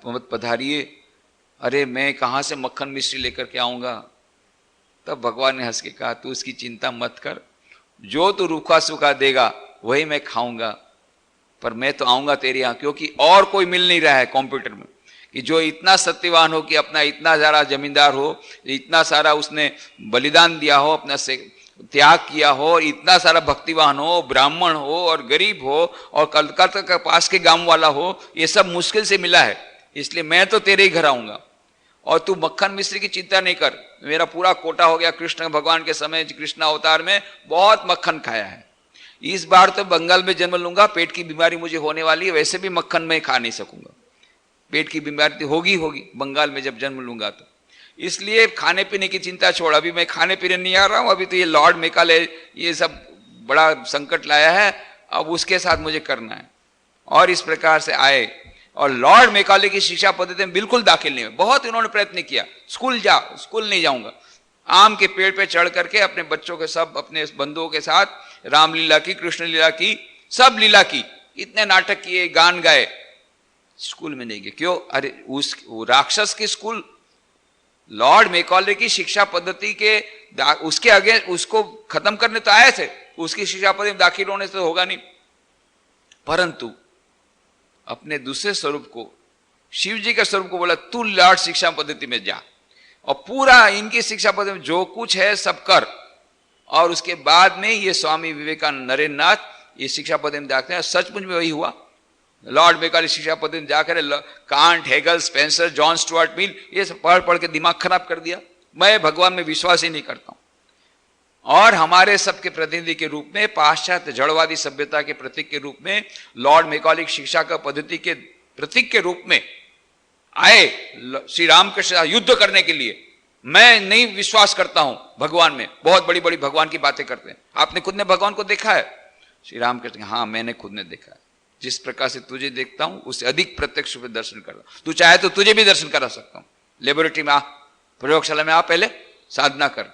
मत पधारिए, अरे मैं कहाँ से मक्खन मिश्री लेकर के आऊंगा। तब भगवान ने हंस के कहा, तू उसकी चिंता मत कर, जो तू रूखा सूखा देगा वही मैं खाऊंगा, पर मैं तो आऊंगा तेरे यहाँ, क्योंकि और कोई मिल नहीं रहा है कंप्यूटर में कि जो इतना सत्यवान हो कि अपना इतना सारा जमींदार हो, इतना सारा उसने बलिदान दिया हो, अपना से त्याग किया हो, इतना सारा भक्तिवान हो, ब्राह्मण हो और गरीब हो और कलकत्ता के पास के गांव वाला हो, ये सब मुश्किल से मिला है, इसलिए मैं तो तेरे ही घर आऊंगा। और तू मक्खन मिश्री की चिंता नहीं कर, मेरा पूरा कोटा हो गया। कृष्ण भगवान के समय कृष्ण अवतार में बहुत मक्खन खाया है, इस बार तो बंगाल में जन्म लूंगा, पेट की बीमारी मुझे होने वाली है, वैसे भी मक्खन में खा नहीं सकूंगा, पेट की बीमारी होगी बंगाल में जब जन्म लूंगा तो, इसलिए खाने पीने की चिंता छोड़, अभी मैं खाने पीने नहीं आ रहा हूं, अभी तो ये लॉर्ड मेकाले ये सब बड़ा संकट लाया है, अब उसके साथ मुझे करना है। और इस प्रकार से आए और लॉर्ड मेकाले की शिक्षा पद्धति में बिल्कुल दाखिल नहीं हुए। बहुत इन्होंने प्रयत्न किया, स्कूल नहीं जाऊंगा, आम के पेड़ पे चढ़ करके अपने बच्चों के सब अपने बंधुओं के साथ रामलीला की, कृष्ण लीला की, सब लीला की, इतने नाटक किए, गान गाए, स्कूल में नहीं गए। क्यों? अरे वो राक्षस की स्कूल, लॉर्ड मेकॉले की शिक्षा पद्धति के उसके आगे उसको खत्म करने तो आए थे, उसकी शिक्षा पद्धति में दाखिल होने से तो होगा नहीं। परंतु अपने दूसरे स्वरूप को, शिव जी के स्वरूप को बोला, तू लॉर्ड शिक्षा पद्धति में जा और पूरा इनकी शिक्षा पद्धति में जो कुछ है सब कर। और उसके बाद में ये स्वामी विवेकानंद, नरेंद्र नाथ ये शिक्षा पद्धति में जाते हैं। सचमुच में वही हुआ, लॉर्ड मेकाले शिक्षा पद्धति में जाकर can't, Hegel, Spencer, John Stuart Mill ये सब पढ़ के दिमाग खराब कर दिया। मैं भगवान में विश्वास ही नहीं करता हूं। और हमारे सबके प्रतिनिधि के रूप में, पाश्चात्य जड़वादी सभ्यता के प्रतीक के रूप में, लॉर्ड मेकाले शिक्षा का पद्धति के प्रतीक के रूप में आए श्री रामकृष्ण युद्ध करने के लिए। मैं नहीं विश्वास करता हूं भगवान में, बहुत बड़ी बड़ी भगवान की बातें करते हैं। आपने खुद ने भगवान को देखा है? श्री रामकृष्ण, हाँ मैंने खुद ने देखा है, जिस प्रकार से तुझे देखता हूं उससे अधिक प्रत्यक्ष रूप से दर्शन कर रहा हूं। तू चाहे तो तुझे भी दर्शन करा सकता हूं, लेबोरेटरी में आ, प्रयोगशाला में आ, पहले साधना कर।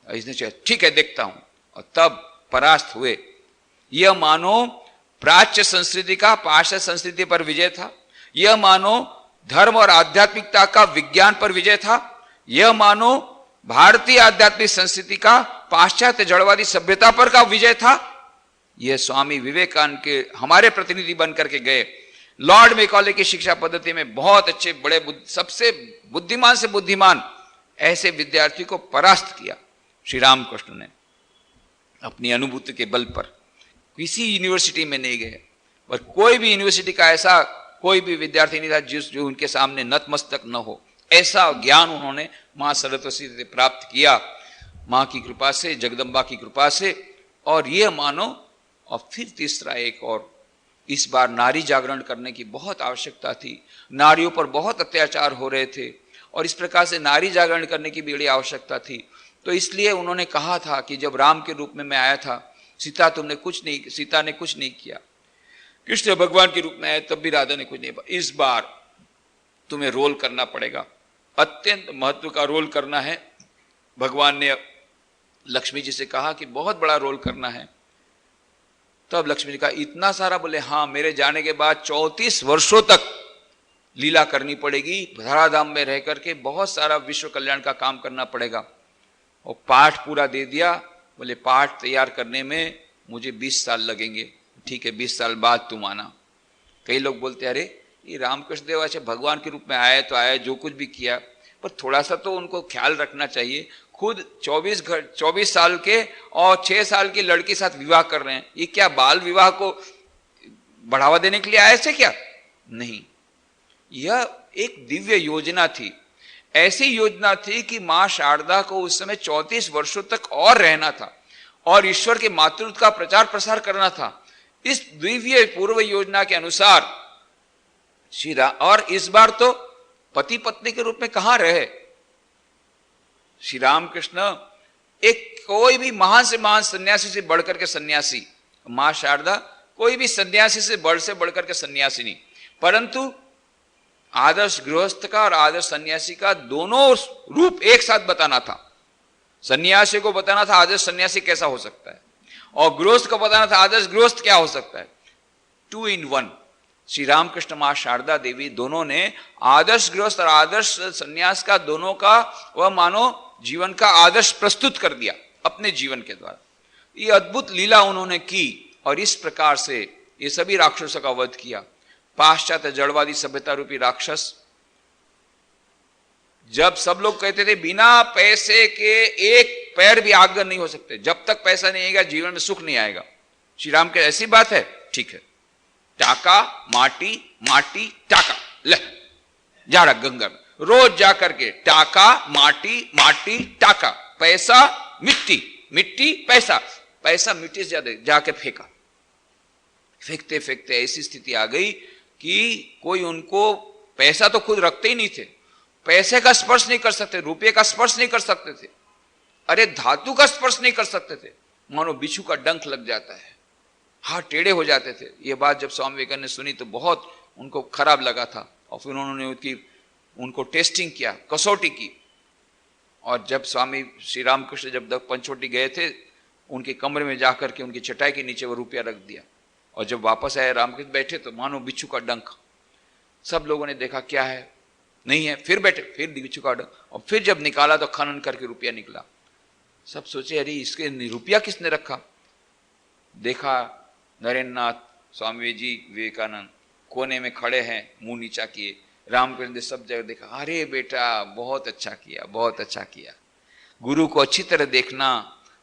इसने चाहे ठीक है देखता हूं, और तब परास्त हुए। यह मानो प्राच्य संस्कृति का पाश्चात्य संस्कृति पर विजय था, यह मानो धर्म और आध्यात्मिकता का विज्ञान पर विजय था, यह मानो भारतीय आध्यात्मिक संस्कृति का पाश्चात्य जड़वादी सभ्यता पर का विजय था। यह स्वामी विवेकानंद के हमारे प्रतिनिधि बनकर के गए। लॉर्ड मेकाले की शिक्षा पद्धति में बहुत अच्छे बड़े सबसे बुद्धिमान से बुद्धिमान ऐसे विद्यार्थी को परास्त किया श्री रामकृष्ण ने अपनी अनुभूति के बल पर। किसी यूनिवर्सिटी में नहीं गए, और कोई भी यूनिवर्सिटी का ऐसा कोई भी विद्यार्थी नहीं था जो उनके सामने नतमस्तक न हो। ऐसा ज्ञान उन्होंने मां सरस्वती से प्राप्त किया, मां की कृपा से, जगदम्बा की कृपा से। और यह मानो, और फिर तीसरा एक और इस बार नारी जागरण करने की बहुत आवश्यकता थी। नारियों पर बहुत अत्याचार हो रहे थे और इस प्रकार से नारी जागरण करने की बड़ी आवश्यकता थी। तो इसलिए उन्होंने कहा था कि जब राम के रूप में मैं आया था, सीता ने कुछ नहीं किया। कृष्ण भगवान के रूप में आए तब भी राधा ने कुछ नहीं। इस बार तुम्हें रोल करना पड़ेगा, अत्यंत महत्व का रोल करना है। भगवान ने लक्ष्मी जी से कहा कि बहुत बड़ा रोल करना है। तब लक्ष्मी जी का इतना सारा, बोले हाँ, मेरे जाने के बाद 34 वर्षों तक लीला करनी पड़ेगी, धराधाम में रह करके बहुत सारा विश्व कल्याण का काम करना पड़ेगा। और पाठ पूरा दे दिया। बोले पाठ तैयार करने में मुझे 20 साल लगेंगे। ठीक है, 20 साल बाद तुम आना। कई लोग बोलते अरे ये रामकृष्ण देव अच्छा भगवान के रूप में आए तो आए, जो कुछ भी किया, पर थोड़ा सा तो उनको ख्याल रखना चाहिए। खुद 24 साल के और 6 साल की लड़की साथ विवाह कर रहे हैं। ये क्या बाल विवाह को बढ़ावा देने के लिए आए थे क्या? नहीं, यह एक दिव्य योजना थी। ऐसी योजना थी कि मां शारदा को उस समय 34 वर्षों तक और रहना था और ईश्वर के मातृत्व का प्रचार प्रसार करना था। इस दिव्य पूर्व योजना के अनुसार और इस बार तो पति पत्नी के रूप में कहां रहे श्री रामकृष्ण। एक कोई भी महान से महान सन्यासी से बढ़कर के सन्यासी, मां शारदा कोई भी सन्यासी से बढ़कर के सन्यासी नहीं, परंतु आदर्श गृहस्थ का और आदर्श सन्यासी का दोनों रूप एक साथ बताना था। सन्यासी को बताना था आदर्श सन्यासी कैसा हो सकता है, और गृहस्थ को बताना था आदर्श गृहस्थ क्या हो सकता है। 2 in 1। श्री रामकृष्ण मां शारदा देवी दोनों ने आदर्श गृहस्थ और आदर्श सन्यास का दोनों का वह मानो जीवन का आदर्श प्रस्तुत कर दिया अपने जीवन के द्वारा। ये अद्भुत लीला उन्होंने की और इस प्रकार से ये सभी राक्षसों का वध किया। पाश्चात्य जड़वादी सभ्यता रूपी राक्षस, जब सब लोग कहते थे बिना पैसे के एक पैर भी आगे नहीं हो सकते, जब तक पैसा नहीं आएगा जीवन में सुख नहीं आएगा। श्री राम के ऐसी बात है, ठीक है, टाका माटी माटी टाका, ले जा रहा गंगा में, रोज जाकर के टाका माटी माटी टाका, पैसा मिट्टी मिट्टी पैसा, पैसा मिट्टी से ज्यादा जाके फेंका। फेंकते फेंकते ऐसी स्थिति आ गई कि कोई उनको, पैसा तो खुद रखते ही नहीं थे, पैसे का स्पर्श नहीं कर सकते, रुपये का स्पर्श नहीं कर सकते थे, अरे धातु का स्पर्श नहीं कर सकते थे, मानो बिच्छू का डंक लग जाता है, हाथ टेढ़े हो जाते थे। ये बात जब स्वामी विवेकानंद ने सुनी तो बहुत उनको खराब लगा था और फिर उन्होंने उनको टेस्टिंग किया, कसौटी की। और जब स्वामी श्री रामकृष्ण जब पंचवटी गए थे, उनके कमरे में जाकर के उनकी चटाई के नीचे वो रुपया रख दिया और जब वापस आए रामकृष्ण बैठे तो मानो बिच्छू का डंक। सब लोगों ने देखा क्या है, नहीं है, फिर बैठे, फिर बिच्छू का डंक, और फिर जब निकाला तो खनन करके रुपया निकला। सब सोचे अरे इसके रुपया किसने रखा। देखा नरेंद्र नाथ स्वामी जी विवेकानंद कोने में खड़े हैं, मुंह नीचा किए। रामकृष्ण ने सब जगह देखा, अरे बेटा बहुत अच्छा किया, बहुत अच्छा किया। गुरु को अच्छी तरह देखना,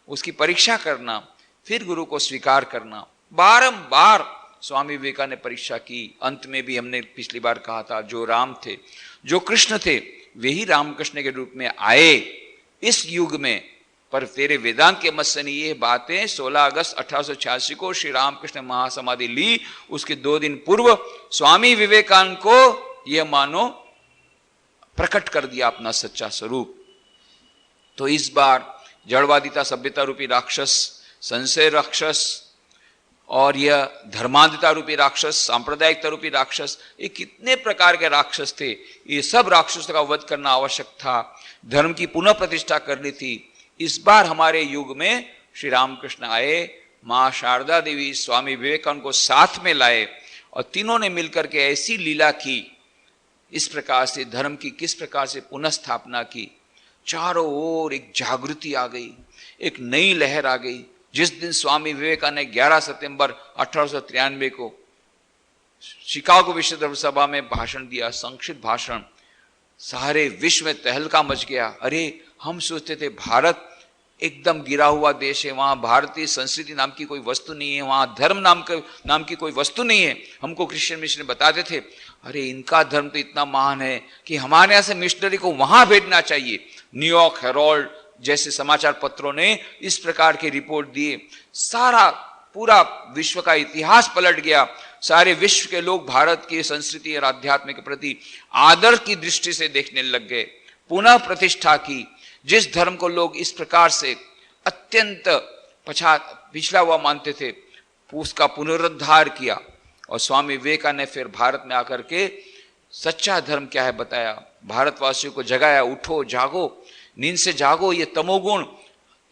उसकी परीक्षा करना, फिर गुरु को स्वीकार करना। बारंबार स्वामी विवेकानंद ने परीक्षा की। अंत में भी हमने पिछली बार कहा था, जो राम थे, जो कृष्ण थे, वे ही रामकृष्ण के रूप में आए इस युग में। पर तेरे वेदांत के मत से नहीं, ये बातें 16 अगस्त 1886 को श्री रामकृष्ण महासमाधि ली, उसके 2 दिन पूर्व स्वामी विवेकानंद को यह मानो प्रकट कर दिया अपना सच्चा स्वरूप। तो इस बार जड़वादिता सभ्यता रूपी राक्षस, संशय राक्षस और यह धर्मांधता रूपी राक्षस, सांप्रदायिकता रूपी राक्षस, ये कितने प्रकार के राक्षस थे। ये सब राक्षसों का वध करना आवश्यक था, धर्म की पुनः प्रतिष्ठा करनी थी। इस बार हमारे युग में श्री रामकृष्ण आए, मां शारदा देवी स्वामी विवेकानंद को साथ में लाए और तीनों ने मिलकर के ऐसी लीला की, इस प्रकार से धर्म की किस प्रकार से पुनः स्थापना की। चारों ओर एक जागृति आ गई, एक नई लहर आ गई। जिस दिन स्वामी विवेकानंद ने 11 सितंबर 1893 को शिकागो विश्व धर्म सभा में भाषण दिया, संक्षिप्त भाषण, सारे विश्व में तहलका मच गया। अरे हम सोचते थे भारत एकदम गिरा हुआ देश है, वहां भारतीय संस्कृति नाम की कोई वस्तु नहीं है, वहां धर्म नाम की कोई वस्तु नहीं है। हमको क्रिश्चियन मिशन बताते थे, अरे इनका धर्म तो इतना महान है कि हमारे यहां से मिशनरी को वहां भेजना चाहिए। न्यूयॉर्क हेरोल्ड जैसे समाचार पत्रों ने इस प्रकार की रिपोर्ट दिए, सारा पूरा विश्व का इतिहास पलट गया। सारे विश्व के लोग भारत की संस्कृति और आध्यात्म के प्रति आदर की दृष्टि से देखने लग गए। पुनः प्रतिष्ठा की, जिस धर्म को लोग इस प्रकार से अत्यंत पिछड़ा हुआ मानते थे, उसका पुनरुद्धार किया। और स्वामी विवेकानंद ने फिर भारत में आकर के सच्चा धर्म क्या है बताया, भारतवासियों को जगाया, उठो जागो, नींद से जागो, ये तमोगुण,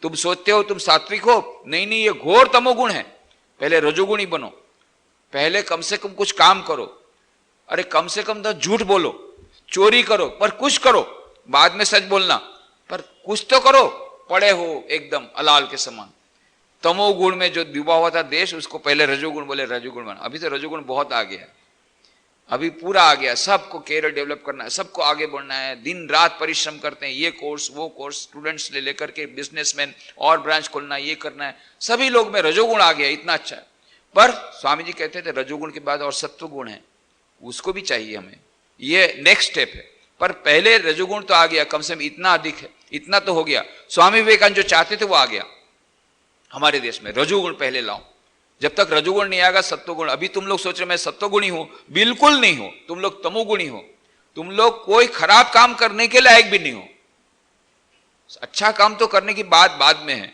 तुम सोचते हो तुम सात्विक हो, नहीं नहीं, ये घोर तमोगुण है। पहले रजोगुणी बनो, पहले कम से कम कुछ काम करो, अरे कम से कम तो झूठ बोलो, चोरी करो पर कुछ करो, बाद में सच बोलना, पर कुछ तो करो, पड़े हो एकदम अलाल के समान। तमोगुण में जो डूबा हुआ था देश, उसको पहले रजोगुण बोले, रजोगुण बना। अभी तो रजोगुण बहुत आ गया है, अभी पूरा आ गया, सबको कैरियर डेवलप करना है, सबको आगे बढ़ना है, दिन रात परिश्रम करते हैं, ये कोर्स वो कोर्स, स्टूडेंट्स ले लेकर के बिजनेसमैन और ब्रांच खोलना है, ये करना है, सभी लोग में रजोगुण आ गया, इतना अच्छा है। पर स्वामी जी कहते थे रजोगुण के बाद और सत्वगुण है, उसको भी चाहिए हमें, ये नेक्स्ट स्टेप है। पर पहले रजोगुण तो आ गया, कम से कम इतना अधिक है, इतना तो हो गया। स्वामी विवेकानंद जो चाहते थे वो आ गया हमारे देश में, रजोगुण पहले लाओ। जब तक रजोगुण नहीं आएगा सत्वगुण, अभी तुम लोग सोच रहे मैं सत्वगुणी हूं, बिल्कुल नहीं हो, तुम लोग तमोगुणी हो, तुम लोग कोई खराब काम करने के लायक भी नहीं हो, अच्छा काम तो करने की बात बाद में है,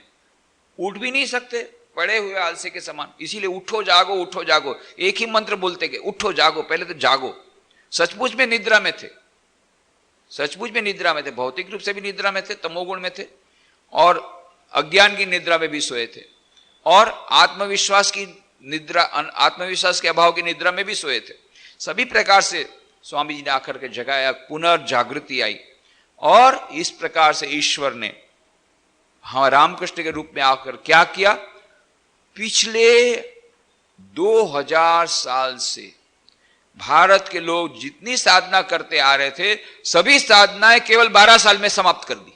उठ भी नहीं सकते, पड़े हुए आलसे के समान। इसीलिए उठो जागो, उठो जागो, एक ही मंत्र बोलते गए, उठो जागो, पहले तो जागो। सचमुच में निद्रा में थे, सचमुच में निद्रा में थे, भौतिक रूप से भी निद्रा में थे, तमोगुण में थे, और अज्ञान की निद्रा में भी सोए थे, और आत्मविश्वास की निद्रा, आत्मविश्वास के अभाव की निद्रा में भी सोए थे। सभी प्रकार से स्वामी जी ने आकर के जगाया, पुनर्जागृति आई, और इस प्रकार से ईश्वर ने हाँ रामकृष्ण के रूप में आकर क्या किया, पिछले 2000 साल से भारत के लोग जितनी साधना करते आ रहे थे, सभी साधनाएं केवल 12 साल में समाप्त कर दी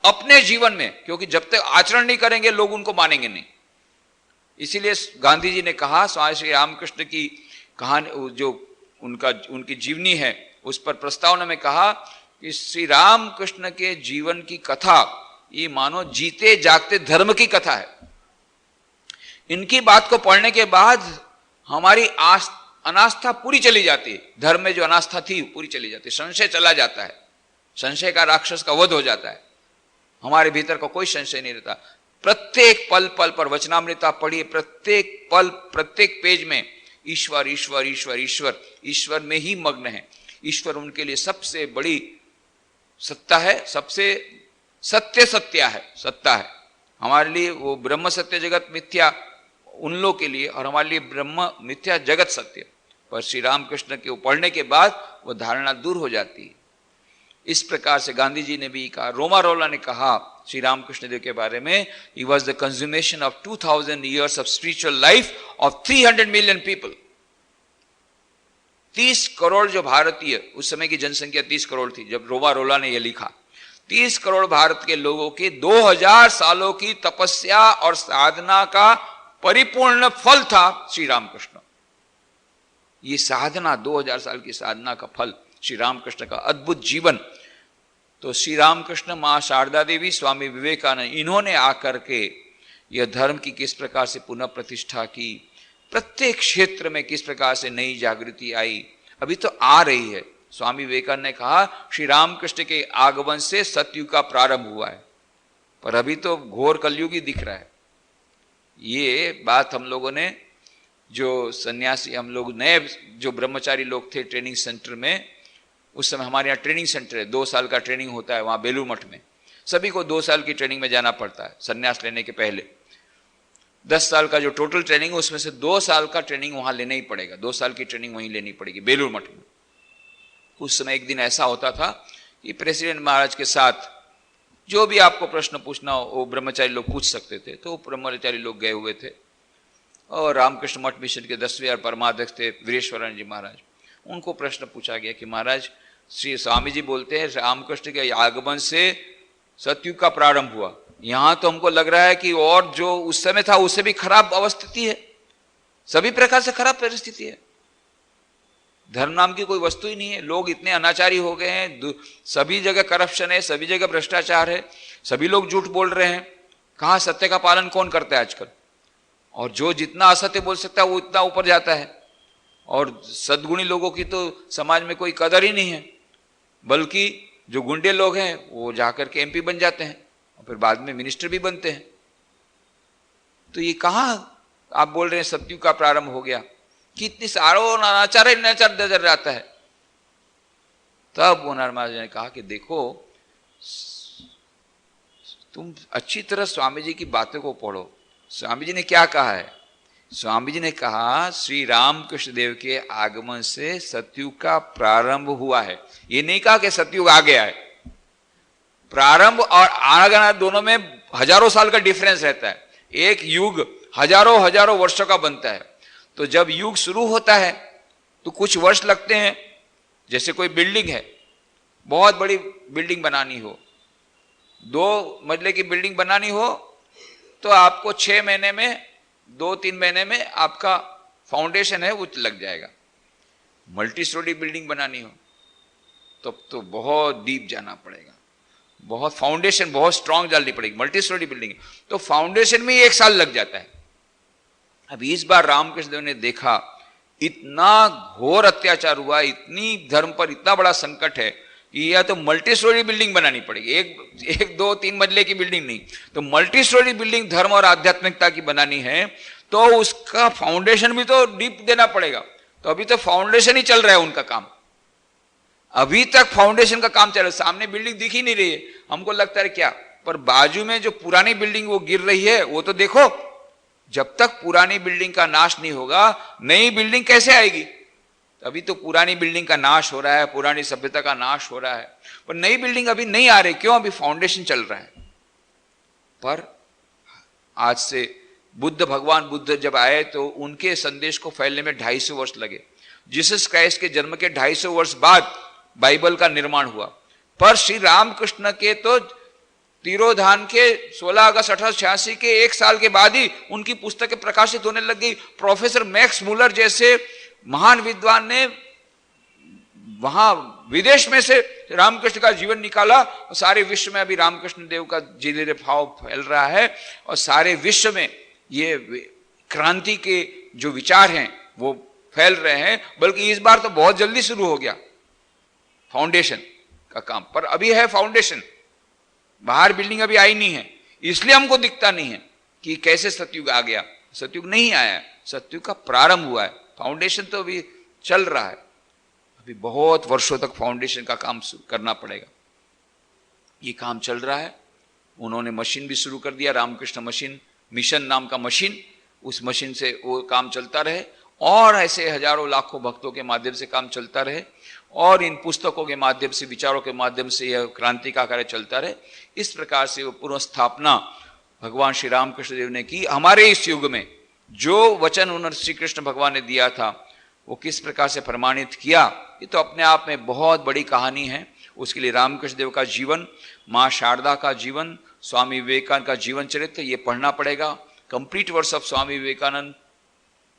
अपने जीवन में, क्योंकि जब तक आचरण नहीं करेंगे लोग उनको मानेंगे नहीं। इसीलिए गांधी जी ने कहा, स्वामी श्री रामकृष्ण की कहानी जो उनकी जीवनी है उस पर प्रस्तावना में कहा कि श्री रामकृष्ण के जीवन की कथा ये मानो जीते जागते धर्म की कथा है। इनकी बात को पढ़ने के बाद हमारी अनास्था पूरी चली जाती है, धर्म में जो अनास्था थी पूरी चली जाती है, संशय चला जाता है, संशय का राक्षस का वध हो जाता है, हमारे भीतर का कोई संशय नहीं रहता। प्रत्येक पल पल पर वचनामृता पढ़िए, प्रत्येक पल प्रत्येक पेज में ईश्वर ईश्वर ईश्वर ईश्वर, ईश्वर में ही मग्न है। ईश्वर उनके लिए सबसे बड़ी सत्ता है, सबसे सत्य सत्या है, सत्ता है। हमारे लिए वो ब्रह्म सत्य जगत मिथ्या उन लोग के लिए, और हमारे लिए ब्रह्म मिथ्या जगत सत्य। पर श्री रामकृष्ण के पढ़ने के बाद वो धारणा दूर हो जाती है। इस प्रकार से गांधी जी ने भी कहा, रोमा रोला ने कहा श्री रामकृष्ण देव के बारे में, he was the consummation of 2000 years of spiritual life of 300 million people. 30 crore जो भारतीय, उस समय की जनसंख्या 30 करोड़ थी जब रोमा रोला ने यह लिखा, 30 करोड़ भारत के लोगों के 2000 सालों की तपस्या और साधना का परिपूर्ण फल था श्री रामकृष्ण। ये साधना, 2000 साल की साधना का फल, श्री रामकृष्ण का अद्भुत जीवन। तो श्री रामकृष्ण, मां शारदा देवी, स्वामी विवेकानंद, इन्होंने आकर के यह धर्म की किस प्रकार से पुनः प्रतिष्ठा की, प्रत्येक क्षेत्र में किस प्रकार से नई जागृति आई, अभी तो आ रही है। स्वामी विवेकानंद ने कहा श्री रामकृष्ण के आगमन से सतयुग का प्रारंभ हुआ है, पर अभी तो घोर कलयुग ही दिख रहा है। ये बात हम लोगों ने, जो सन्यासी, हम लोग नए जो ब्रह्मचारी लोग थे ट्रेनिंग सेंटर में, उस समय हमारे यहाँ ट्रेनिंग सेंटर है, 2 साल का ट्रेनिंग होता है वहाँ बेलूर मठ में, सभी को 2 साल की ट्रेनिंग में जाना पड़ता है सन्यास लेने के पहले। 10 साल का जो टोटल ट्रेनिंग, उसमें से 2 साल का ट्रेनिंग वहाँ लेना ही पड़ेगा, 2 साल की ट्रेनिंग वहीं लेनी पड़ेगी बेलूर मठ में। उस समय एक दिन ऐसा होता था कि प्रेसिडेंट महाराज के साथ जो भी आपको प्रश्न पूछना हो वो ब्रह्मचारी लोग पूछ सकते थे। तो ब्रह्मचारी लोग गए हुए थे, और रामकृष्ण मठ मिशन के 10वें परमाध्यक्ष थे वीरेश्वरानंद जी महाराज, उनको प्रश्न पूछा गया कि महाराज, श्री स्वामी जी बोलते हैं रामकृष्ण के आगमन से सतयुग का प्रारंभ हुआ, यहां तो हमको लग रहा है कि और जो उस समय था उससे भी खराब अवस्थिति है, सभी प्रकार से खराब परिस्थिति है, धर्म नाम की कोई वस्तु ही नहीं है, लोग इतने अनाचारी हो गए हैं, सभी जगह करप्शन है, सभी जगह भ्रष्टाचार है, सभी लोग झूठ बोल रहे हैं, कहां सत्य का पालन कौन करता है आजकल, और जो जितना असत्य बोल सकता है वो इतना ऊपर जाता है। और सद्गुणी लोगों की तो समाज में कोई कदर ही नहीं है, बल्कि जो गुंडे लोग हैं वो जाकर के एमपी बन जाते हैं और फिर बाद में मिनिस्टर भी बनते हैं। तो ये कहाँ आप बोल रहे हैं सत्युग का प्रारंभ हो गया, कि इतनी सारो अनाचार ही अनाचार नजर आता है। तब वो महाराज ने कहा कि देखो, तुम अच्छी तरह स्वामी जी की बातों को पढ़ो। स्वामी जी ने क्या कहा है? स्वामी जी ने कहा श्री रामकृष्ण देव के आगमन से सतयुग का प्रारंभ हुआ है। ये नहीं कहा कि सतयुग आ गया है। प्रारंभ और आगमन दोनों में हजारों साल का डिफरेंस रहता है। एक युग हजारों हजारों वर्षों का बनता है। तो जब युग शुरू होता है तो कुछ वर्ष लगते हैं। जैसे कोई बिल्डिंग है, बहुत बड़ी बिल्डिंग बनानी हो, 2 मंजिले की बिल्डिंग बनानी हो, तो आपको 6 महीने में, 2-3 महीने में आपका फाउंडेशन है वो लग जाएगा। मल्टी स्टोरी बिल्डिंग बनानी हो तब तो बहुत डीप जाना पड़ेगा, बहुत फाउंडेशन बहुत स्ट्रांग डालनी पड़ेगी। मल्टी स्टोरी बिल्डिंग तो फाउंडेशन में 1 साल लग जाता है। अब इस बार रामकृष्ण देव ने देखा इतना घोर अत्याचार हुआ, इतनी धर्म पर इतना बड़ा संकट है कि या तो मल्टी स्टोरी बिल्डिंग बनानी पड़ेगी, एक 2-3 मंजिले की बिल्डिंग नहीं, तो मल्टी स्टोरी बिल्डिंग धर्म और आध्यात्मिकता की बनानी है तो उसका फाउंडेशन भी तो डीप देना पड़ेगा। तो अभी तो फाउंडेशन ही चल रहा है उनका काम, अभी तक फाउंडेशन का काम चल रहा है। सामने बिल्डिंग दिख ही नहीं रही है, हमको लगता है क्या, पर बाजू में जो पुरानी बिल्डिंग वो गिर रही है वो तो देखो। जब तक पुरानी बिल्डिंग का नाश नहीं होगा नई बिल्डिंग कैसे आएगी? अभी तो पुरानी बिल्डिंग का नाश हो रहा है, पुरानी सभ्यता का नाश हो रहा है, पर नई बिल्डिंग अभी नहीं आ रही। क्यों? अभी फाउंडेशन चल रहा है। पर आज से भगवान बुद्ध जब आए तो उनके संदेश को फैलने में 250 वर्ष लगे। जीसस क्राइस्ट के जन्म के 250 वर्ष बाद बाइबल का निर्माण हुआ। पर श्री रामकृष्ण के तो तिरोधान के 16 अगस्त 1886 के 1 साल के बाद ही उनकी पुस्तकें प्रकाशित होने लग गई। प्रोफेसर मैक्स मूलर जैसे महान विद्वान ने वहां विदेश में से रामकृष्ण का जीवन निकाला और सारे विश्व में अभी रामकृष्ण देव का धीरे धीरे भाव फैल रहा है और सारे विश्व में ये क्रांति के जो विचार हैं वो फैल रहे हैं। बल्कि इस बार तो बहुत जल्दी शुरू हो गया फाउंडेशन का काम, पर अभी है फाउंडेशन, बाहर बिल्डिंग अभी आई नहीं है, इसलिए हमको दिखता नहीं है कि कैसे सतयुग आ गया। सतयुग नहीं आया, सतयुग का प्रारंभ हुआ है, फाउंडेशन तो अभी चल रहा है। अभी बहुत वर्षों तक फाउंडेशन का काम करना पड़ेगा। ये काम चल रहा है। उन्होंने मशीन भी शुरू कर दिया, रामकृष्ण मशीन मिशन नाम का मशीन। उस मशीन से वो काम चलता रहे और ऐसे हजारों लाखों भक्तों के माध्यम से काम चलता रहे और इन पुस्तकों के माध्यम से, विचारों के माध्यम से यह क्रांति का कार्य चलता रहे। इस प्रकार से वो पुनर्स्थापना भगवान श्री रामकृष्ण देव ने की। हमारे इस युग में जो वचन उन्होंने श्री कृष्ण भगवान ने दिया था वो किस प्रकार से प्रमाणित किया, ये तो अपने आप में बहुत बड़ी कहानी है। उसके लिए रामकृष्ण देव का जीवन, माँ शारदा का जीवन, स्वामी विवेकानंद का जीवन चरित्र ये पढ़ना पड़ेगा। Complete works of Swami Vivekananda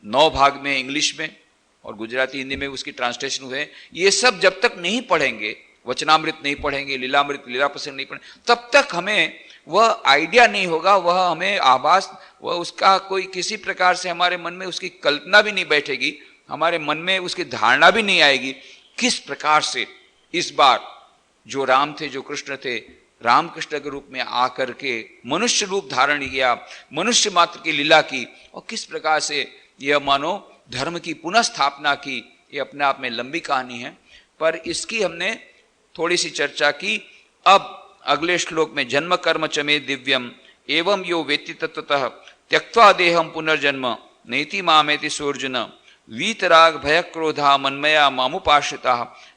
9 भाग में इंग्लिश में और गुजराती हिंदी में उसकी ट्रांसलेशन हुए। ये सब जब तक नहीं पढ़ेंगे, वचनामृत नहीं पढ़ेंगे, लीलामृत, लीला प्रसंग नहीं पढ़ेंगे, तब तक हमें वह आइडिया नहीं होगा, वह हमें आभास, वह उसका कोई किसी प्रकार से हमारे मन में उसकी कल्पना भी नहीं बैठेगी, हमारे मन में उसकी धारणा भी नहीं आएगी किस प्रकार से इस बार जो राम थे, जो कृष्ण थे, रामकृष्ण के रूप में आकर के मनुष्य रूप धारण किया, मनुष्य मात्र की लीला की और किस प्रकार से यह मानो धर्म की पुनः स्थापना की। ये अपने आप में लंबी कहानी है, पर इसकी हमने थोड़ी सी चर्चा की। अब अगले श्लोक में जन्म कर्म चमे दिव्यम एवं यो वेत्ति तत्वतः त्यक्त्वा देहम पुनर्जन्म नैति मामेति सोर्जुन वीतराग भय क्रोधा मन्मया मामुपाश्रिता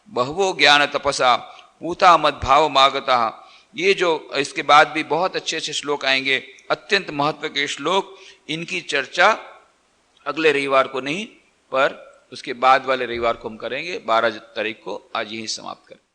बहवो ज्ञान तपसा पूता मद्भाव मागता। ये जो इसके बाद भी बहुत अच्छे अच्छे श्लोक आएंगे, अत्यंत महत्व के श्लोक। इनकी चर्चा अगले रविवार को नहीं, पर उसके बाद वाले रविवार को हम करेंगे, 12 तारीख को। आज यही समाप्त करें।